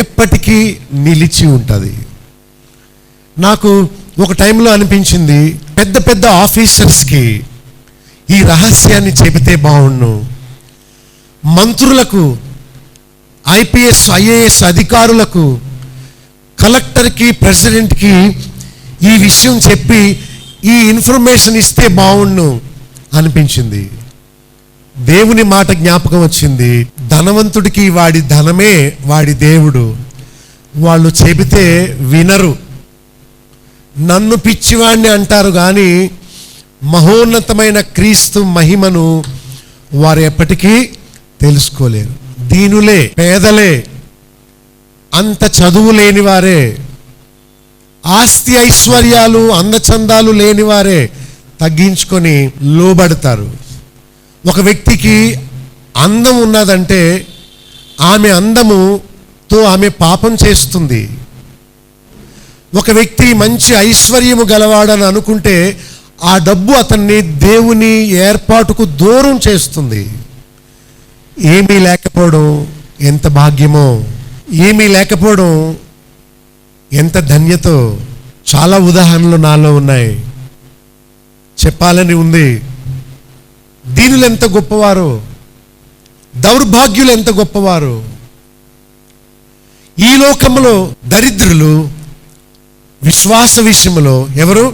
C: ఎప్పటికీ నిలిచి ఉంటుంది. నాకు ఒక టైంలో అనిపించింది, పెద్ద పెద్ద ఆఫీసర్స్కి ఈ రహస్యాన్ని చెబితే బాగుండు. మంత్రులకు, ఐపీఎస్ ఐఏఎస్ అధికారులకు, కలెక్టర్కి, ప్రెసిడెంట్కి ఈ విషయం చెప్పి ఈ ఇన్ఫర్మేషన్ ఇస్తే బాగుండు అనిపించింది. దేవుని మాట జ్ఞాపకం వచ్చింది. ధనవంతుడికి వాడి ధనమే వాడి దేవుడు. వాళ్ళు చెబితే వినరు, నన్ను పిచ్చివాణ్ణి అంటారు, కానీ మహోన్నతమైన క్రీస్తు మహిమను వారు ఎప్పటికీ తెలుసుకోలేరు. దీనులే, పేదలే, అంత చదువు లేనివారే, ఆస్తి ఐశ్వర్యాలు అందచందాలు లేనివారే తగ్గించుకొని లోబడతారు. ఒక వ్యక్తికి అందం ఉన్నదంటే ఆమె అందముతో ఆమె పాపం చేస్తుంది. ఒక వ్యక్తి మంచి ఐశ్వర్యము గలవాడని అనుకుంటే ఆ డబ్బు అతన్ని దేవుని ఏర్పాటుకు దూరం చేస్తుంది. ఏమీ లేకపోవడం ఎంత భాగ్యమో, ఏమీ లేకపోవడం ఎంత ధన్యతో. చాలా ఉదాహరణలు నాలో ఉన్నాయి, చెప్పాలని ఉంది. దీనులు ఎంత గొప్పవారు, దౌర్భాగ్యులు ఎంత గొప్పవారు. ఈ లోకంలో దరిద్రులు విశ్వాస విషయంలో ఎవరు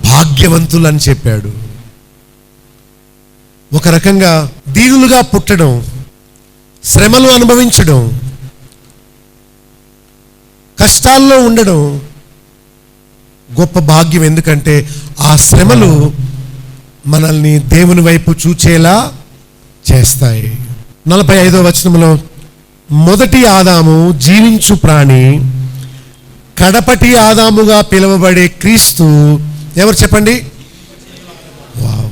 C: భాగ్యవంతులు అని చెప్పాడు. ఒక రకంగా దీనులుగా పుట్టడం, శ్రమలు అనుభవించడం, కష్టాల్లో ఉండడం గొప్ప భాగ్యం. ఎందుకంటే ఆ శ్రమలు మనల్ని దేవుని వైపు చూచేలా చేస్తాయి. 45వ వచనంలో, మొదటి ఆదాము జీవించు ప్రాణి, కడపటి ఆదాముగా పిలువబడే క్రీస్తు ఎవరు చెప్పండి? వావ్,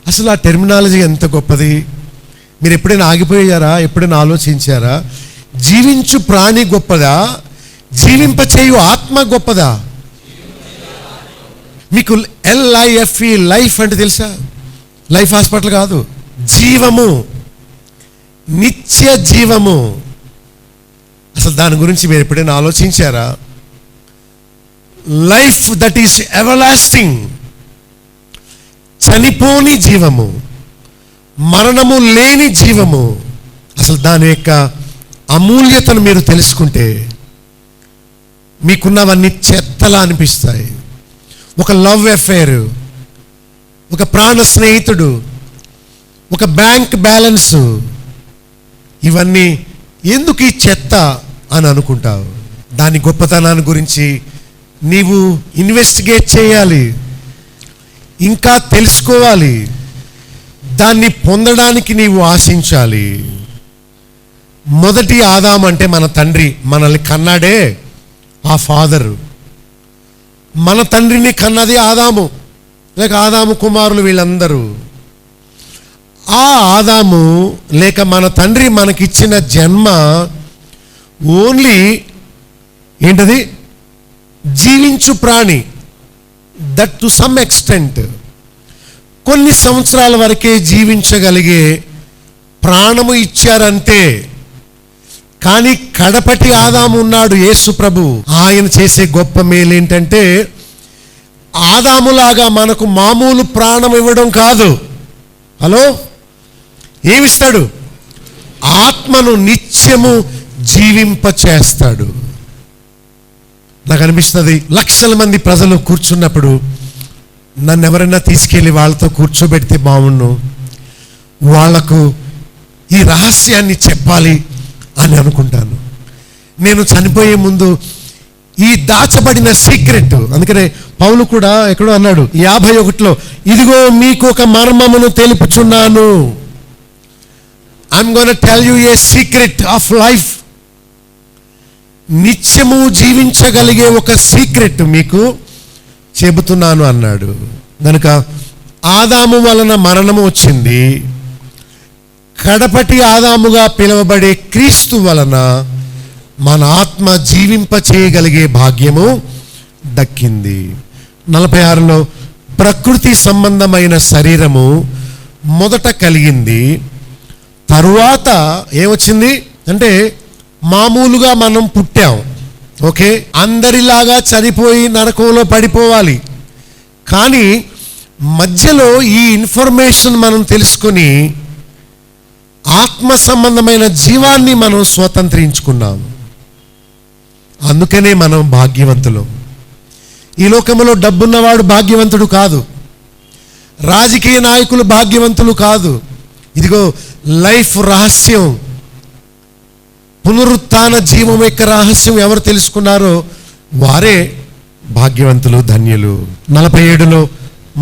C: అసలు ఆ టెర్మినాలజీ ఎంత గొప్పది. మీరు ఎప్పుడైనా ఆగిపోయారా? ఎప్పుడైనా ఆలోచించారా? జీవించు ప్రాణి గొప్పదా, జీవింపచేయు ఆత్మ గొప్పదా? మీకు LIFE లైఫ్ అంటే తెలుసా? లైఫ్ హాస్పిటల్ కాదు, జీవము, నిత్య జీవము. అసలు దాని గురించి మీరు ఎప్పుడైనా ఆలోచించారా? లైఫ్ దట్ ఈస్ ఎవర్లాస్టింగ్, చనిపోని జీవము, మరణము లేని జీవము. అసలు దాని యొక్క అమూల్యతను మీరు తెలుసుకుంటే మీకున్నవన్నీ చెత్తలా అనిపిస్తాయి. ఒక లవ్ అఫేర్, ఒక ప్రాణ స్నేహితుడు, ఒక బ్యాంక్ బ్యాలెన్స్, ఇవన్నీ ఎందుకు ఈ చెత్త అని అనుకుంటావు. దాని గొప్పతనాన్ని గురించి నీవు ఇన్వెస్టిగేట్ చేయాలి, ఇంకా తెలుసుకోవాలి, దాన్ని పొందడానికి నీవు ఆశించాలి. మొదటి ఆదాము అంటే మన తండ్రి, మనల్ని కన్నాడే ఆ ఫాదరు. మన తండ్రిని కన్నది ఆదాము, లేక ఆదాము కుమారులు వీళ్ళందరూ. ఆ ఆదాము లేక మన తండ్రి మనకిచ్చిన జన్మ ఓన్లీ ఏంటది? జీవించు ప్రాణి. దట్ టు సమ్ ఎక్స్టెంట్, కొన్ని సంవత్సరాల వరకే జీవించగలిగే ప్రాణము ఇచ్చారంతే. కానీ కడపటి ఆదాము ఉన్నాడు, యేసు ప్రభు. ఆయన చేసే గొప్ప మేలు ఏంటంటే ఆదాములాగా మనకు మామూలు ప్రాణం ఇవ్వడం కాదు. హలో, ఏమిస్తాడు? ఆత్మను నిత్యము జీవింపచేస్తాడు. నాకు అనిపిస్తుంది, లక్షల మంది ప్రజలు కూర్చున్నప్పుడు నన్ను ఎవరైనా తీసుకెళ్ళి వాళ్ళతో కూర్చోబెడితే బాగుండు, వాళ్లకు ఈ రహస్యాన్ని చెప్పాలి అని అనుకుంటాను. నేను చనిపోయే ముందు ఈ దాచబడిన సీక్రెట్, అందుకనే పౌలు కూడా ఎక్కడో అన్నాడు 51లో, ఇదిగో మీకు ఒక మర్మమును తెలుపుచున్నాను. I'm gonna tell you a secret of life. నిత్యము జీవించగలిగే ఒక సీక్రెట్ మీకు చెబుతున్నాను అన్నాడు. కనుక ఆదాము వలన మరణము వచ్చింది, కడపటి ఆదాముగా పిలువబడే క్రీస్తు వలన మన ఆత్మ జీవింప చేయగలిగే భాగ్యము దక్కింది. 46లో, ప్రకృతి సంబంధమైన శరీరము మొదట కలిగింది, తరువాత ఏమొచ్చింది అంటే మామూలుగా మనం పుట్టాం, ఓకే, అందరిలాగా చనిపోయి నరకంలో పడిపోవాలి. కానీ మధ్యలో ఈ ఇన్ఫర్మేషన్ మనం తెలుసుకొని ఆత్మ సంబంధమైన జీవాన్ని మనం స్వతంత్రించుకున్నాం. అందుకనే మనం భాగ్యవంతులు. ఈ లోకంలో డబ్బున్నవాడు భాగ్యవంతుడు కాదు, రాజకీయ నాయకులు భాగ్యవంతులు కాదు. ఇదిగో లైఫ్ రహస్యం, పునరుత్థాన జీవం యొక్క రహస్యం ఎవరు తెలుసుకున్నారో వారే భాగ్యవంతులు, ధన్యులు. 47లో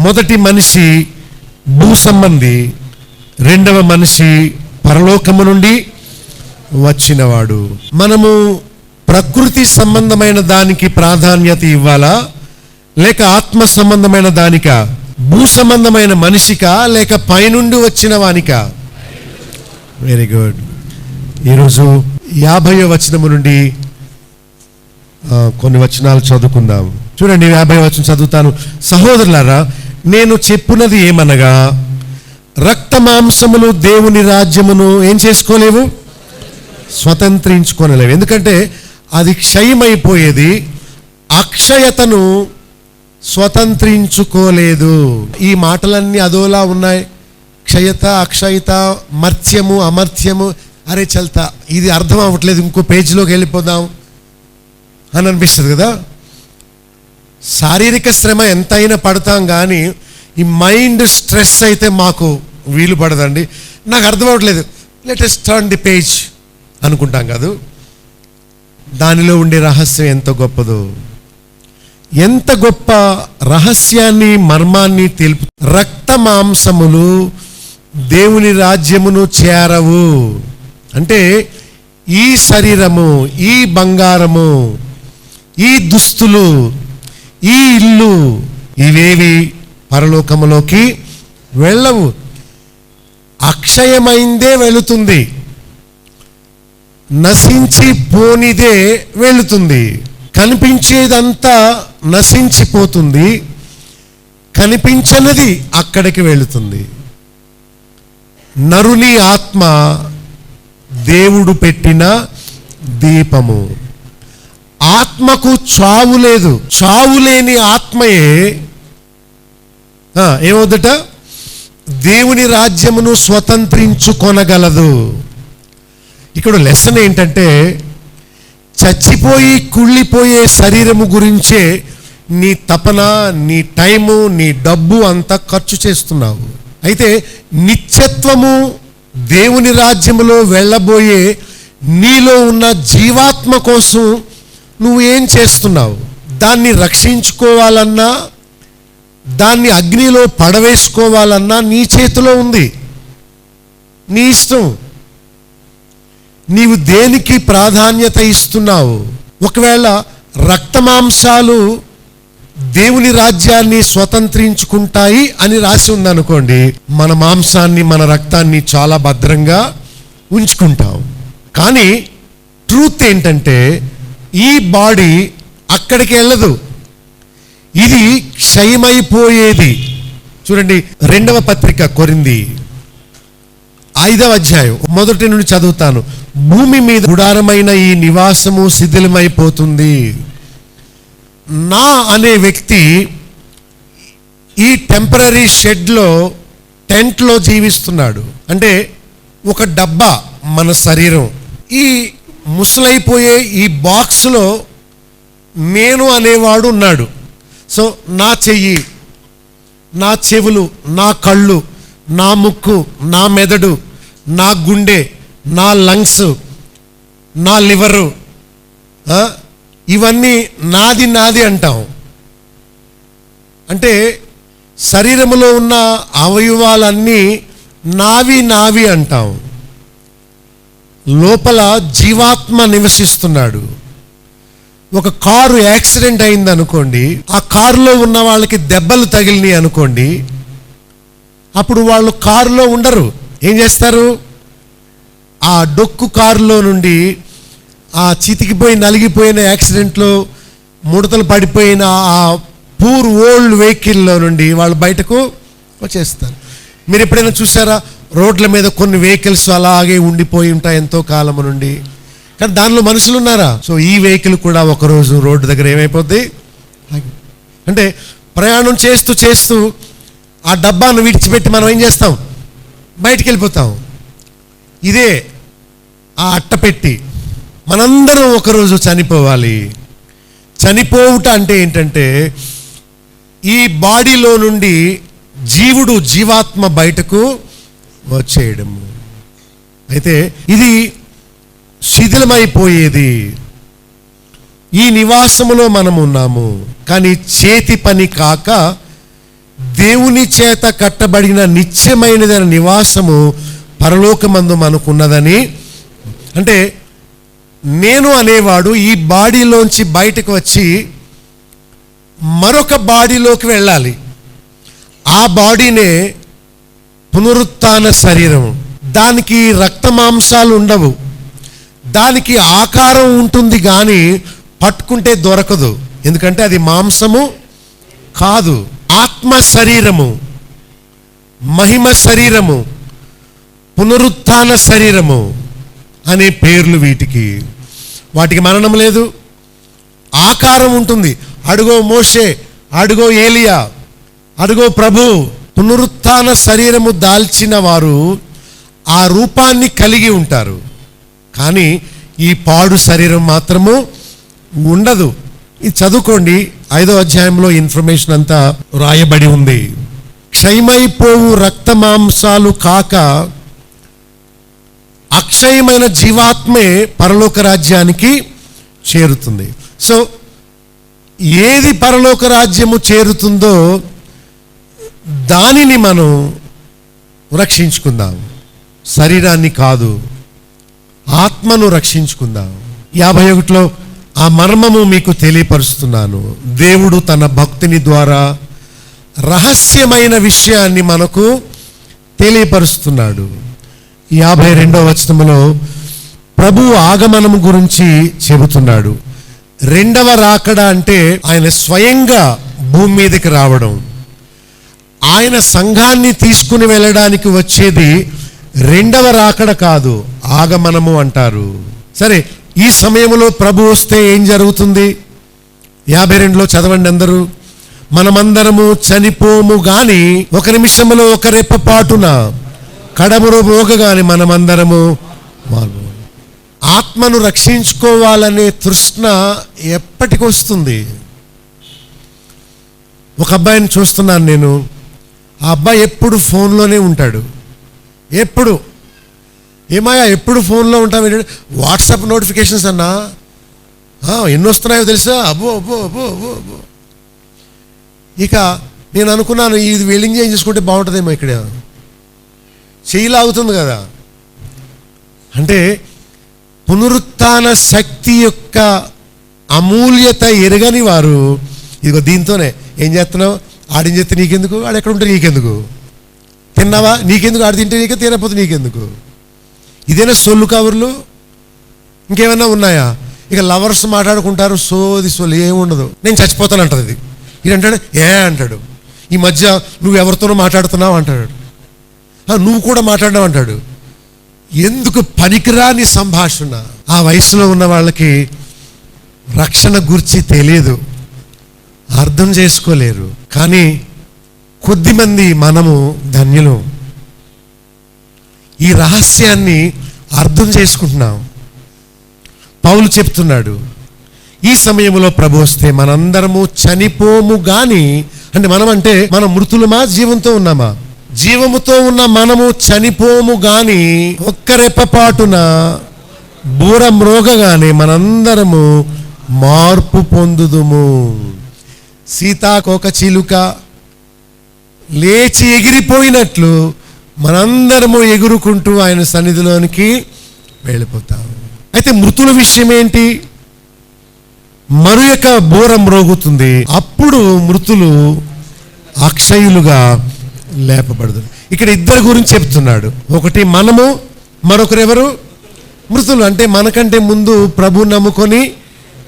C: మొదటి మనిషి భూ సంబంధి, రెండవ మనిషి పరలోకము నుండి వచ్చినవాడు. మనము ప్రకృతి సంబంధమైన దానికి ప్రాధాన్యత ఇవ్వాలా, లేక ఆత్మ సంబంధమైన దానికా? భూ సంబంధమైన మనిషికా, లేక పైనుండి వచ్చిన వానికా? Very good. ఈరోజు 50వ వచనము నుండి కొన్ని వచనాలు చదువుకుందాం. చూడండి, 50వ వచనం చదువుతాను. సహోదరులారా, నేను చెప్పున్నది ఏమనగా, రక్త మాంసములు దేవుని రాజ్యమును ఏం చేసుకోలేవు, స్వతంత్రించుకోలేవు. ఎందుకంటే అది క్షయమైపోయేది, అక్షయతను స్వతంత్రించుకోలేదు. ఈ మాటలన్నీ అదోలా ఉన్నాయి. క్షయత, అక్షయత, మర్త్యము, అమర్త్యము. అరే చల్తా, ఇది అర్థం అవ్వట్లేదు, ఇంకో పేజీలోకి వెళ్ళిపోదాం అని అనిపిస్తుంది కదా. శారీరక శ్రమ ఎంతైనా పడతాం, కానీ ఈ మైండ్ స్ట్రెస్ అయితే మాకు వీలు పడదండి. నాకు అర్థం అవ్వట్లేదు, let us turn the page అనుకుంటాం కాదు. దానిలో ఉండే రహస్యం ఎంత గొప్పదో, ఎంత గొప్ప రహస్యాన్ని, మర్మాన్ని తెలుపు. రక్త మాంసములు దేవుని రాజ్యమును చేరవు. అంటే ఈ శరీరము, ఈ బంగారము, ఈ దుస్తులు, ఈ ఇల్లు, ఇవేవి పరలోకములోకి వెళ్ళవు. అక్షయమైందే వెళుతుంది, నశించిపోనిదే వెళుతుంది. కనిపించేదంతా నశించిపోతుంది, కనిపించనిది అక్కడికి వెళుతుంది. నరుని ఆత్మ దేవుడు పెట్టిన దీపము. ఆత్మకు చావు లేదు. చావు లేని ఆత్మయే ఏమవుదట, దేవుని రాజ్యమును స్వతంత్రించుకొనగలదు. ఇక్కడ లెసన్ ఏంటంటే, చచ్చిపోయి కుళ్ళిపోయే శరీరము గురించే నీ తపన, నీ టైము, నీ డబ్బు అంతా ఖర్చు చేస్తున్నావు. అయితే నిత్యత్వము, దేవుని రాజ్యములో వెళ్ళబోయే నీలో ఉన్న జీవాత్మ కోసం నువ్వు ఏం చేస్తున్నావు? దాన్ని రక్షించుకోవాలన్నా, దాన్ని అగ్నిలో పడవేసుకోవాలన్నా నీ చేతిలో ఉంది, నీ ఇష్టం. నీవు దేనికి ప్రాధాన్యత ఇస్తున్నావు? ఒకవేళ రక్తమాంసాలు దేవుని రాజ్యాన్ని స్వతంత్రించుకుంటాయి అని రాసి ఉందనుకోండి, మన మాంసాన్ని, మన రక్తాన్ని చాలా భద్రంగా ఉంచుకుంటాం. కానీ ట్రూత్ ఏంటంటే, ఈ బాడీ అక్కడికి వెళ్ళదు, ఇది క్షయమైపోయేది. చూడండి, 2వ పత్రిక కొరింథీ 5వ అధ్యాయం 1 నుండి చదువుతాను. భూమి మీద గుడారమైన ఈ నివాసము శిథిలమైపోతుంది. నా అనే వ్యక్తి ఈ టెంపరరీ షెడ్లో, టెంట్లో జీవిస్తున్నాడు. అంటే ఒక డబ్బా మన శరీరం. ఈ ముసలైపోయే ఈ బాక్స్లో నేను అనేవాడు ఉన్నాడు. సో నా చెయ్యి, నా చెవులు, నా కళ్ళు, నా ముక్కు, నా మెదడు, నా గుండె, నా లంగ్స్, నా లివరు, ఇవన్నీ నాది నాది అంటాం. అంటే శరీరములో ఉన్న అవయవాలన్నీ నావి నావి అంటాం. లోపల జీవాత్మ నివసిస్తున్నాడు. ఒక కారు యాక్సిడెంట్ అయింది అనుకోండి, ఆ కారులో ఉన్న వాళ్ళకి దెబ్బలు తగిలినాయి అనుకోండి, అప్పుడు వాళ్ళు కారులో ఉండరు. ఏం చేస్తారు? ఆ డొక్కు కారులో నుండి, ఆ చితికిపోయి నలిగిపోయిన యాక్సిడెంట్లో ముడతలు పడిపోయిన ఆ పూర్ ఓల్డ్ వెహికల్లో నుండి వాళ్ళు బయటకు వచ్చేస్తారు. మీరు ఎప్పుడైనా చూసారా? రోడ్ల మీద కొన్ని వెహికల్స్ అలాగే ఉండిపోయి ఉంటాయి ఎంతో కాలం నుండి, కానీ దానిలో మనుషులు ఉన్నారా? సో ఈ వెహికల్ కూడా ఒకరోజు రోడ్డు దగ్గర ఏమైపోద్ది అంటే ప్రయాణం చేస్తూ చేస్తూ ఆ డబ్బాను విడిచిపెట్టి మనం ఏం చేస్తాం? బయటికి వెళ్ళిపోతాం. ఇదే ఆ అట్టపెట్టి. మనందరం ఒకరోజు చనిపోవాలి. చనిపోవుట అంటే ఏంటంటే ఈ బాడీలో నుండి జీవాత్మ బయటకు వచ్చేయడము. అయితే ఇది శిథిలమైపోయేది. ఈ నివాసములో మనం ఉన్నాము, కానీ చేతి పని కాక దేవుని చేత కట్టబడిన నిత్యమైనదైన నివాసము పరలోకమందు మనకున్నదని. అంటే నేను అనేవాడు ఈ బాడీలోంచి బయటకు వచ్చి మరొక బాడీలోకి వెళ్ళాలి. ఆ బాడీనే పునరుత్థాన శరీరం. దానికి రక్త మాంసాలు ఉండవు, దానికి ఆకారం ఉంటుంది కానీ పట్టుకుంటే దొరకదు. ఎందుకంటే అది మాంసము కాదు, ఆత్మ శరీరము, మహిమ శరీరము, పునరుత్థాన శరీరము అనే పేర్లు వీటికి. వాటికి మరణం లేదు, ఆకారం ఉంటుంది. అడుగో మోషే, అడుగో ఏలియా, అడుగో ప్రభు. పునరుత్థాన శరీరము దాల్చిన వారు ఆ రూపాన్ని కలిగి ఉంటారు, కానీ ఈ పాడు శరీరం మాత్రము ఉండదు. ఇది చదువుకోండి, 5వ అధ్యాయంలో ఇన్ఫర్మేషన్ అంతా రాయబడి ఉంది. క్షయమైపోవు రక్త మాంసాలు కాక అక్షయమైన జీవాత్మే పరలోక రాజ్యానికి చేరుతుంది. సో ఏది పరలోక రాజ్యము చేరుతుందో దానిని మనం రక్షించుకుందాం, శరీరాన్ని కాదు, ఆత్మను రక్షించుకుందాం. 51లో ఆ మర్మము మీకు తెలియపరుస్తున్నాను. దేవుడు తన భక్తుని ద్వారా రహస్యమైన విషయాన్ని మనకు తెలియపరుస్తున్నాడు. 52వ వచనములో ప్రభు ఆగమనము గురించి చెబుతున్నాడు. రెండవ రాకడ అంటే ఆయన స్వయంగా భూమి మీదకి రావడం. ఆయన సంఘాన్ని తీసుకుని వెళ్ళడానికి వచ్చేది రెండవ రాకడ కాదు, ఆగమనము అంటారు. సరే, ఈ సమయంలో ప్రభు వస్తే ఏం జరుగుతుంది? 52లో చదవండి అందరూ. మనమందరము చనిపోము గాని ఒక నిమిషంలో ఒక రెప్పపాటున కడమురు మోగగాని మనమందరము మారు. ఆత్మను రక్షించుకోవాలనే తృష్ణ ఎప్పటికి వస్తుంది? ఒక అబ్బాయిని చూస్తున్నాను నేను. ఆ అబ్బాయి ఎప్పుడు ఫోన్లోనే ఉంటాడు. ఎప్పుడు ఏమాయా ఎప్పుడు ఫోన్లో ఉంటాం ఏంటంటే వాట్సాప్ నోటిఫికేషన్స్ అన్నా ఎన్ని వస్తున్నాయో తెలుసా? అబ్బో అబ్బో అబ్బో అబ్బో అబ్బో. ఇక నేను అనుకున్నాను ఇది వెల్డింగ్ చేసుకుంటే బాగుంటుందేమో. ఇక్కడ చెయ్యి లాగుతుంది కదా. అంటే పునరుత్థాన శక్తి యొక్క అమూల్యత ఎరగని వారు ఇదిగో దీంతోనే ఏం చేస్తున్నావు? ఆడిని చేస్తే నీకెందుకు, ఆడు ఎక్కడ ఉంటే నీకెందుకు, తిన్నావా నీకెందుకు, ఆడి తింటే నీకే, తినకపోతే నీకెందుకు. ఇదేనా సొల్లు కబుర్లు? ఇంకేమన్నా ఉన్నాయా? ఇక లవర్స్ మాట్లాడుకుంటారు, సోది సొల్లు ఏముండదు. నేను చచ్చిపోతాను అంటది ఇది. ఇది అంటాడు అంటాడు. ఈ మధ్య నువ్వు ఎవరితోనో మాట్లాడుతున్నావు అంటాడు. నువ్వు కూడా మాట్లాడినావు అంటాడు. ఎందుకు పనికిరాని సంభాషణ. ఆ వయసులో ఉన్న వాళ్ళకి రక్షణ గురించి తెలియదు, అర్థం చేసుకోలేరు. కానీ కొద్దిమంది మనము ధన్యులు, ఈ రహస్యాన్ని అర్థం చేసుకుంటున్నాం. పౌలు చెప్తున్నాడు, ఈ సమయంలో ప్రభు వస్తే మనందరము చనిపోము గాని. అంటే మనం అంటే మనం మృతులమా, జీవంతో ఉన్నామా? జీవముతో ఉన్న మనము చనిపోము గాని ఒక్క రెప్పపాటున బూర మ్రోగగానే మనందరము మార్పు పొందుదుము. సీతాకోక చిలుక లేచి ఎగిరిపోయినట్లు మనందరము ఎగురుకుంటూ ఆయన సన్నిధిలోనికి వెళ్ళిపోతాం. అయితే మృతుల విషయం ఏంటి? మరొక బూర మ్రోగుతుంది, అప్పుడు మృతులు అక్షయులుగా లేపబడదు. ఇక్కడ ఇద్దరు గురించి చెప్తున్నాడు. ఒకటి మనము, మరొకరు ఎవరు? మృతులు. అంటే మనకంటే ముందు ప్రభు నమ్ముకొని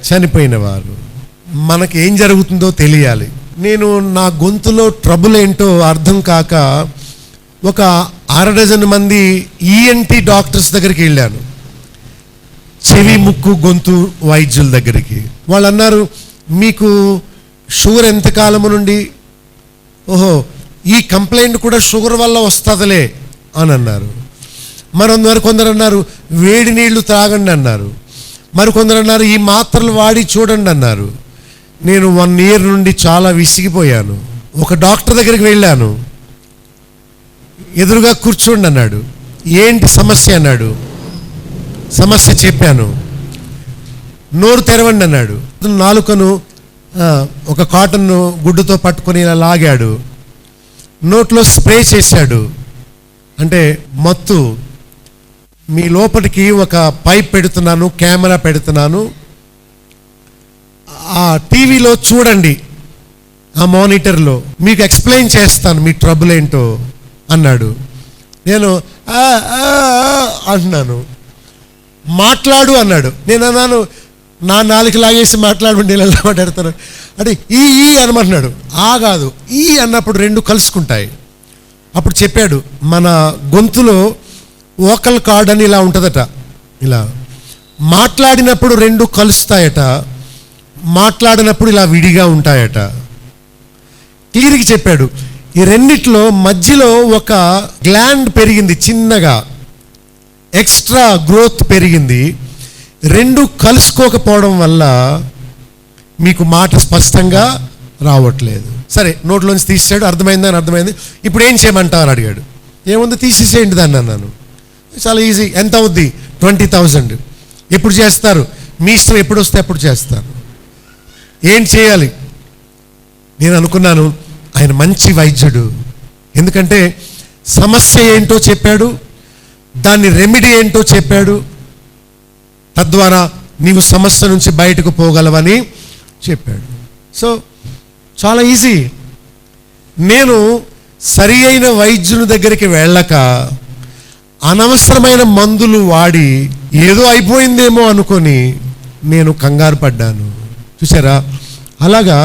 C: చనిపోయిన వారు. మనకి ఏం జరుగుతుందో తెలియాలి. నేను నా గొంతులో ట్రబుల్ ఏంటో అర్థం కాక ఒక 6 డజన్ మంది ఈఎన్టీ డాక్టర్స్ దగ్గరికి వెళ్ళాను, చెవి ముక్కు గొంతు వైద్యుల దగ్గరికి. వాళ్ళు అన్నారు, మీకు షుగర్ ఎంతకాలము నుండి? ఓహో, ఈ కంప్లైంట్ కూడా షుగర్ వల్ల వస్తుందిలే అని అన్నారు. మరి కొందరు అన్నారు వేడి నీళ్లు త్రాగండి అన్నారు. మరి కొందరు అన్నారు ఈ మాత్రలు వాడి చూడండి అన్నారు. నేను 1 year నుండి చాలా విసిగిపోయాను. ఒక డాక్టర్ దగ్గరికి వెళ్ళాను, ఎదురుగా కూర్చోండి అన్నాడు. ఏంటి సమస్య అన్నాడు. సమస్య చెప్పాను. నోరు తెరవండి అన్నాడు. నాలుకను ఒక కాటన్ గుడ్డుతో పట్టుకొని ఇలా లాగాడు. నోట్లో స్ప్రే చేశాడు. అంటే మత్తు, మీ లోపలికి ఒక పైప్ పెడుతున్నాను, కెమెరా పెడుతున్నాను, ఆ టీవీలో చూడండి, ఆ మానిటర్లో మీకు ఎక్స్ప్లెయిన్ చేస్తాను మీ ట్రబుల్ ఏంటో అన్నాడు. నేను అంటున్నాను. మాట్లాడు అన్నాడు. నేను అన్నాను, నా నాలుగు లాగేసి మాట్లాడుకుంటే నేను ఎలా మాట్లాడతాను అంటే ఈ అనమంటున్నాడు. కాదు, ఈ అన్నప్పుడు 2 కలుసుకుంటాయి. అప్పుడు చెప్పాడు, మన గొంతులో వోకల్ కార్డ్ అని ఇలా ఉంటుందట, ఇలా మాట్లాడినప్పుడు 2 కలుస్తాయట, మాట్లాడినప్పుడు ఇలా విడిగా ఉంటాయట. క్లియర్గా చెప్పాడు. ఈ రెండిట్లో మధ్యలో ఒక గ్లాండ్ పెరిగింది, చిన్నగా ఎక్స్ట్రా గ్రోత్ పెరిగింది. 2 కలుసుకోకపోవడం వల్ల మీకు మాట స్పష్టంగా రావట్లేదు. సరే, నోట్లోంచి తీసాడు. అర్థమైందని అర్థమైంది. ఇప్పుడు ఏం చేయమంటారు అడిగాడు. ఏముంది, తీసేసేయండి దాన్ని అన్నాను. చాలా ఈజీ. ఎంత అవుద్ది? 20,000. ఎప్పుడు చేస్తారు? మీ ఇష్టం, ఎప్పుడు వస్తే అప్పుడు చేస్తారు. ఏం చేయాలి? నేను అనుకున్నాను ఆయన మంచి వైద్యుడు. ఎందుకంటే సమస్య ఏంటో చెప్పాడు, దాని రెమెడీ ఏంటో చెప్పాడు, తద్వారా నీవు సమస్య నుంచి బయటకు పోగలవని చెప్పాడు. సో చాలా ఈజీ. నేను సరి అయిన వైద్యుని దగ్గరికి వెళ్ళక అనవసరమైన మందులు వాడి ఏదో అయిపోయిందేమో అనుకొని నేను కంగారు పడ్డాను. చూసారా? అలాగా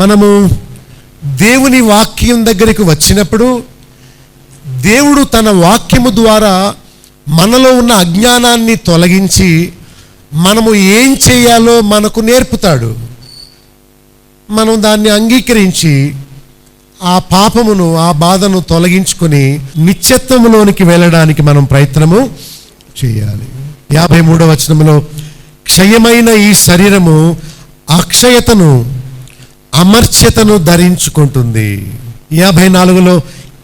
C: మనము దేవుని వాక్యం దగ్గరికి వచ్చినప్పుడు దేవుడు తన వాక్యము ద్వారా మనలో ఉన్న అజ్ఞానాన్ని తొలగించి మనము ఏం చేయాలో మనకు నేర్పుతాడు. మనం దాన్ని అంగీకరించి ఆ పాపమును, ఆ బాధను తొలగించుకొని నిత్యత్వములోనికి వెళ్ళడానికి మనం ప్రయత్నము చేయాలి. 53వ వచనములో క్షయమైన ఈ శరీరము అక్షయతను, అమర్త్యతను ధరించుకుంటుంది. 54లో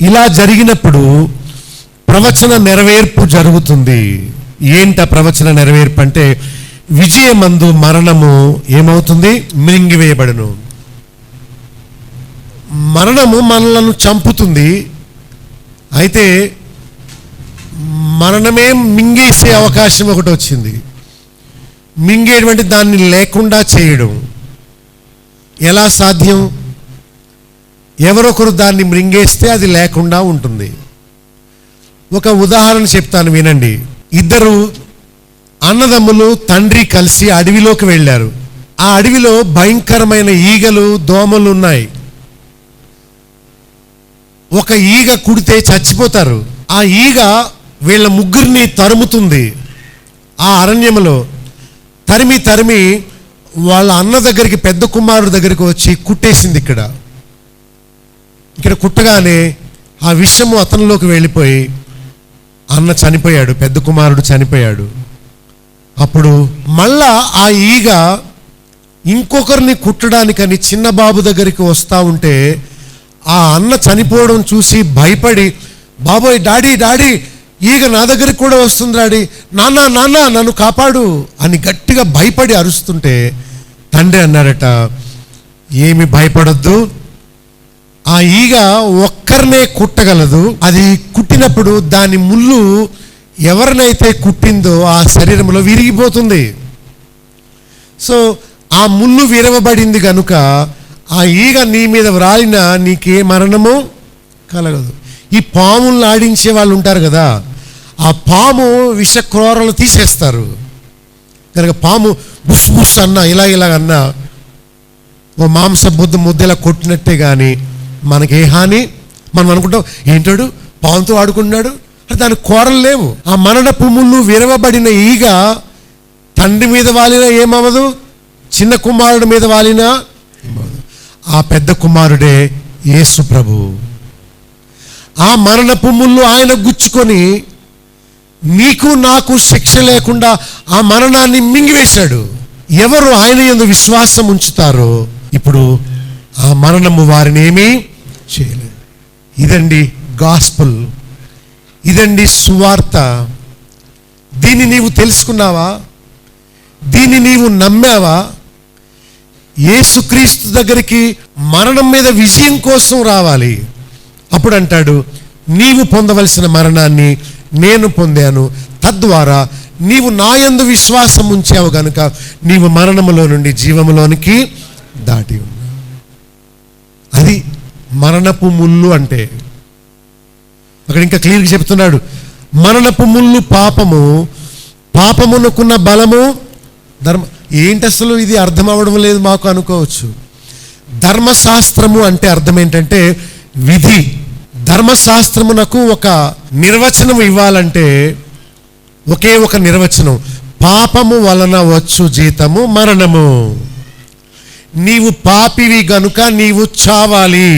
C: ఇలా జరిగినప్పుడు ప్రవచన నెరవేర్పు జరుగుతుంది. ఏంట ప్రవచన నెరవేర్పు అంటే విజయమందు మరణము ఏమవుతుంది? మింగివేయబడును. మరణము మనలను చంపుతుంది. అయితే మరణమే మింగేసే అవకాశం ఒకటి వచ్చింది. మింగేటువంటి దాన్ని లేకుండా చేయడం ఎలా సాధ్యం? ఎవరొకరు దాన్ని మృంగేస్తే అది లేకుండా ఉంటుంది. ఒక ఉదాహరణ చెప్తాను, వినండి. 2 అన్నదమ్ములు తండ్రి కలిసి అడవిలోకి వెళ్ళారు. ఆ అడవిలో భయంకరమైన ఈగలు, దోమలు ఉన్నాయి. ఒక ఈగ కుడితే చచ్చిపోతారు. ఆ ఈగ వీళ్ళ ముగ్గురిని తరుముతుంది. ఆ అరణ్యములో తరిమి వాళ్ళ అన్న దగ్గరికి, పెద్ద కుమారుడు దగ్గరికి వచ్చి కుట్టేసింది. ఇక్కడ కుట్టగానే ఆ విషము అతనిలోకి వెళ్ళిపోయి అన్న చనిపోయాడు, పెద్ద కుమారుడు చనిపోయాడు. అప్పుడు మళ్ళా ఆ ఈగ ఇంకొకరిని కుట్టడానికని చిన్న బాబు దగ్గరికి వస్తూ ఉంటే ఆ అన్న చనిపోవడం చూసి భయపడి, బాబోయ్ డాడీ డాడీ, ఈగ నా దగ్గరికి కూడా వస్తుంది డాడీ, నాన్న నాన్న నన్ను కాపాడు అని గట్టిగా భయపడి అరుస్తుంటే తండ్రి అన్నారట, ఏమి భయపడొద్దు, ఆ ఈగ ఒక్కరినే కుట్టగలదు. అది కుట్టినప్పుడు దాని ముళ్ళు ఎవరినైతే కుట్టిందో ఆ శరీరంలో విరిగిపోతుంది. సో ఆ ముళ్ళు విరవబడింది కనుక ఆ ఈగ నీ మీద వ్రాలినా నీకే మరణము కలగదు. ఈ పాములను ఆడించే వాళ్ళు ఉంటారు కదా, ఆ పాము విషక్రోరలు తీసేస్తారు కనుక పాము బుష్ బుష్ అన్నా ఇలా అన్నా ఓ మాంస ముద్దలా కొట్టినట్టే కానీ మనకి ఏ హాని. మనం అనుకుంటాం ఏంటాడు పాముతో ఆడుకున్నాడు, దాని కూరలు లేవు. ఆ మరణపు ముళ్ళు విరవబడిన ఈగ తండ్రి మీద వాలినా ఏమవదు, చిన్న కుమారుడి మీద వాలినా ఏమవదు. ఆ పెద్ద కుమారుడే యేసు ప్రభువు. ఆ మరణపు ముళ్ళు ఆయన గుచ్చుకొని నీకు నాకు శిక్ష లేకుండా ఆ మరణాన్ని మింగివేశాడు. ఎవరు ఆయన యందు విశ్వాసం ఉంచుతారో ఇప్పుడు ఆ మరణము వారిని ఏమీ చేయలేదు. ఇదండి గాస్పుల్, ఇదండి సువార్త. దీన్ని నీవు తెలుసుకున్నావా? దీన్ని నీవు నమ్మావా? యేసుక్రీస్తు దగ్గరికి మరణం మీద విజయం కోసం రావాలి. అప్పుడు అంటాడు, నీవు పొందవలసిన మరణాన్ని నేను పొందాను, తద్వారా నీవు నా యందు విశ్వాసం ఉంచావు గనుక నీవు మరణములో నుండి జీవములోనికి దాటి ఉన్నావు. అది మరణపు ముళ్ళు అంటే. అక్కడ ఇంకా క్లియర్గా చెప్తున్నాడు, మరణపు ముళ్ళు పాపము, పాపమునకున్న బలము ధర్మ. ఏంటి అసలు ఇది అర్థం అవ్వడం లేదు మాకు అనుకోవచ్చు. ధర్మశాస్త్రము అంటే అర్థం ఏంటంటే విధి. ధర్మశాస్త్రమునకు ఒక నిర్వచనం ఇవ్వాలంటే ఒకే ఒక నిర్వచనం, పాపము వలన వచ్చు జీతము మరణము. నీవు పాపివి గనుక నీవు చావాలి.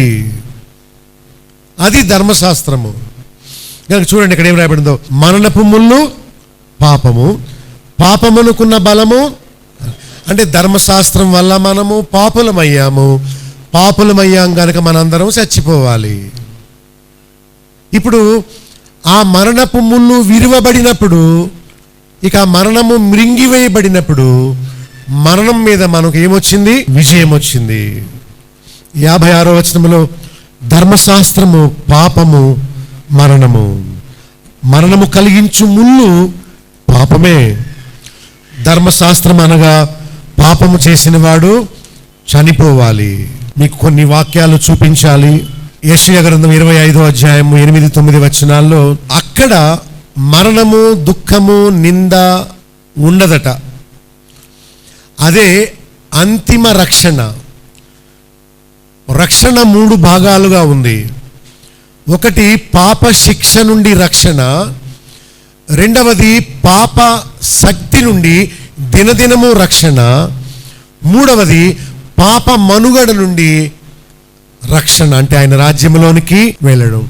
C: అది ధర్మశాస్త్రము. కనుక చూడండి ఇక్కడ ఏం రాయబడిందో, మరణపు ముళ్ళు పాపము, పాపమునుకున్న బలము. అంటే ధర్మశాస్త్రం వల్ల మనము పాపులమయ్యాము, పాపులమయ్యాం కనుక మనందరం చచ్చిపోవాలి. ఇప్పుడు ఆ మరణపు ముళ్ళు విరువబడినప్పుడు, ఇక మరణము మృంగివేయబడినప్పుడు మరణం మీద మనకు ఏమొచ్చింది? విజయం వచ్చింది. 56వ వచనములో ధర్మశాస్త్రము పాపము మరణము. మరణము కలిగించు ముళ్ళు పాపమే. ధర్మశాస్త్రం అనగా పాపము చేసిన వాడు చనిపోవాలి. మీకు కొన్ని వాక్యాలు చూపించాలి. యెషయా గ్రంథం 25వ అధ్యాయము 8-9 వచనాల్లో అక్కడ మరణము, దుఃఖము, నింద ఉండదట. అదే అంతిమ రక్షణ. రక్షణ 3 భాగాలుగా ఉంది. ఒకటి పాప శిక్ష నుండి రక్షణ, రెండవది పాప శక్తి నుండి దినదినము రక్షణ, మూడవది పాప మనుగడ నుండి రక్షణ, అంటే ఆయన రాజ్యంలోనికి వెళ్ళడం.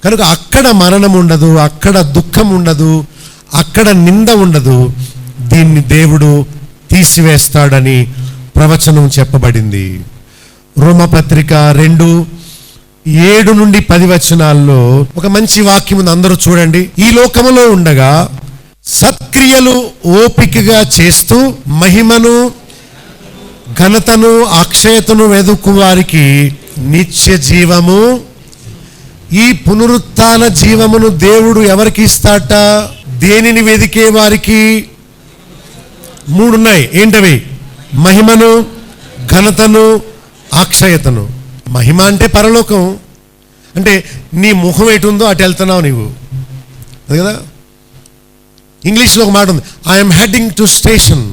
C: కనుక అక్కడ మరణం ఉండదు, అక్కడ దుఃఖం ఉండదు, అక్కడ నింద ఉండదు. దీన్ని దేవుడు తీసివేస్తాడని ప్రవచనం చెప్పబడింది. రోమపత్రిక 2:7-10 వచనాల్లో ఒక మంచి వాక్యం ఉంది, అందరూ చూడండి. ఈ లోకములో ఉండగా సత్క్రియలు ఓపికగా చేస్తూ మహిమను, ఘనతను, అక్షయతను వెదుకు వారికి నిత్య జీవము. ఈ పునరుత్థాన జీవమును దేవుడు ఎవరికి ఇస్తాట? దేనిని వెదికే వారికి. 3 ఉన్నాయి. ఏంటవి? మహిమను, ఘనతను, అక్షయతను. మహిమ అంటే పరలోకం. అంటే నీ ముఖం ఎటుందో అటు వెళ్తున్నావు నీవు, అది కదా. ఇంగ్లీష్లో ఒక మాట ఉంది, I'm heading to station.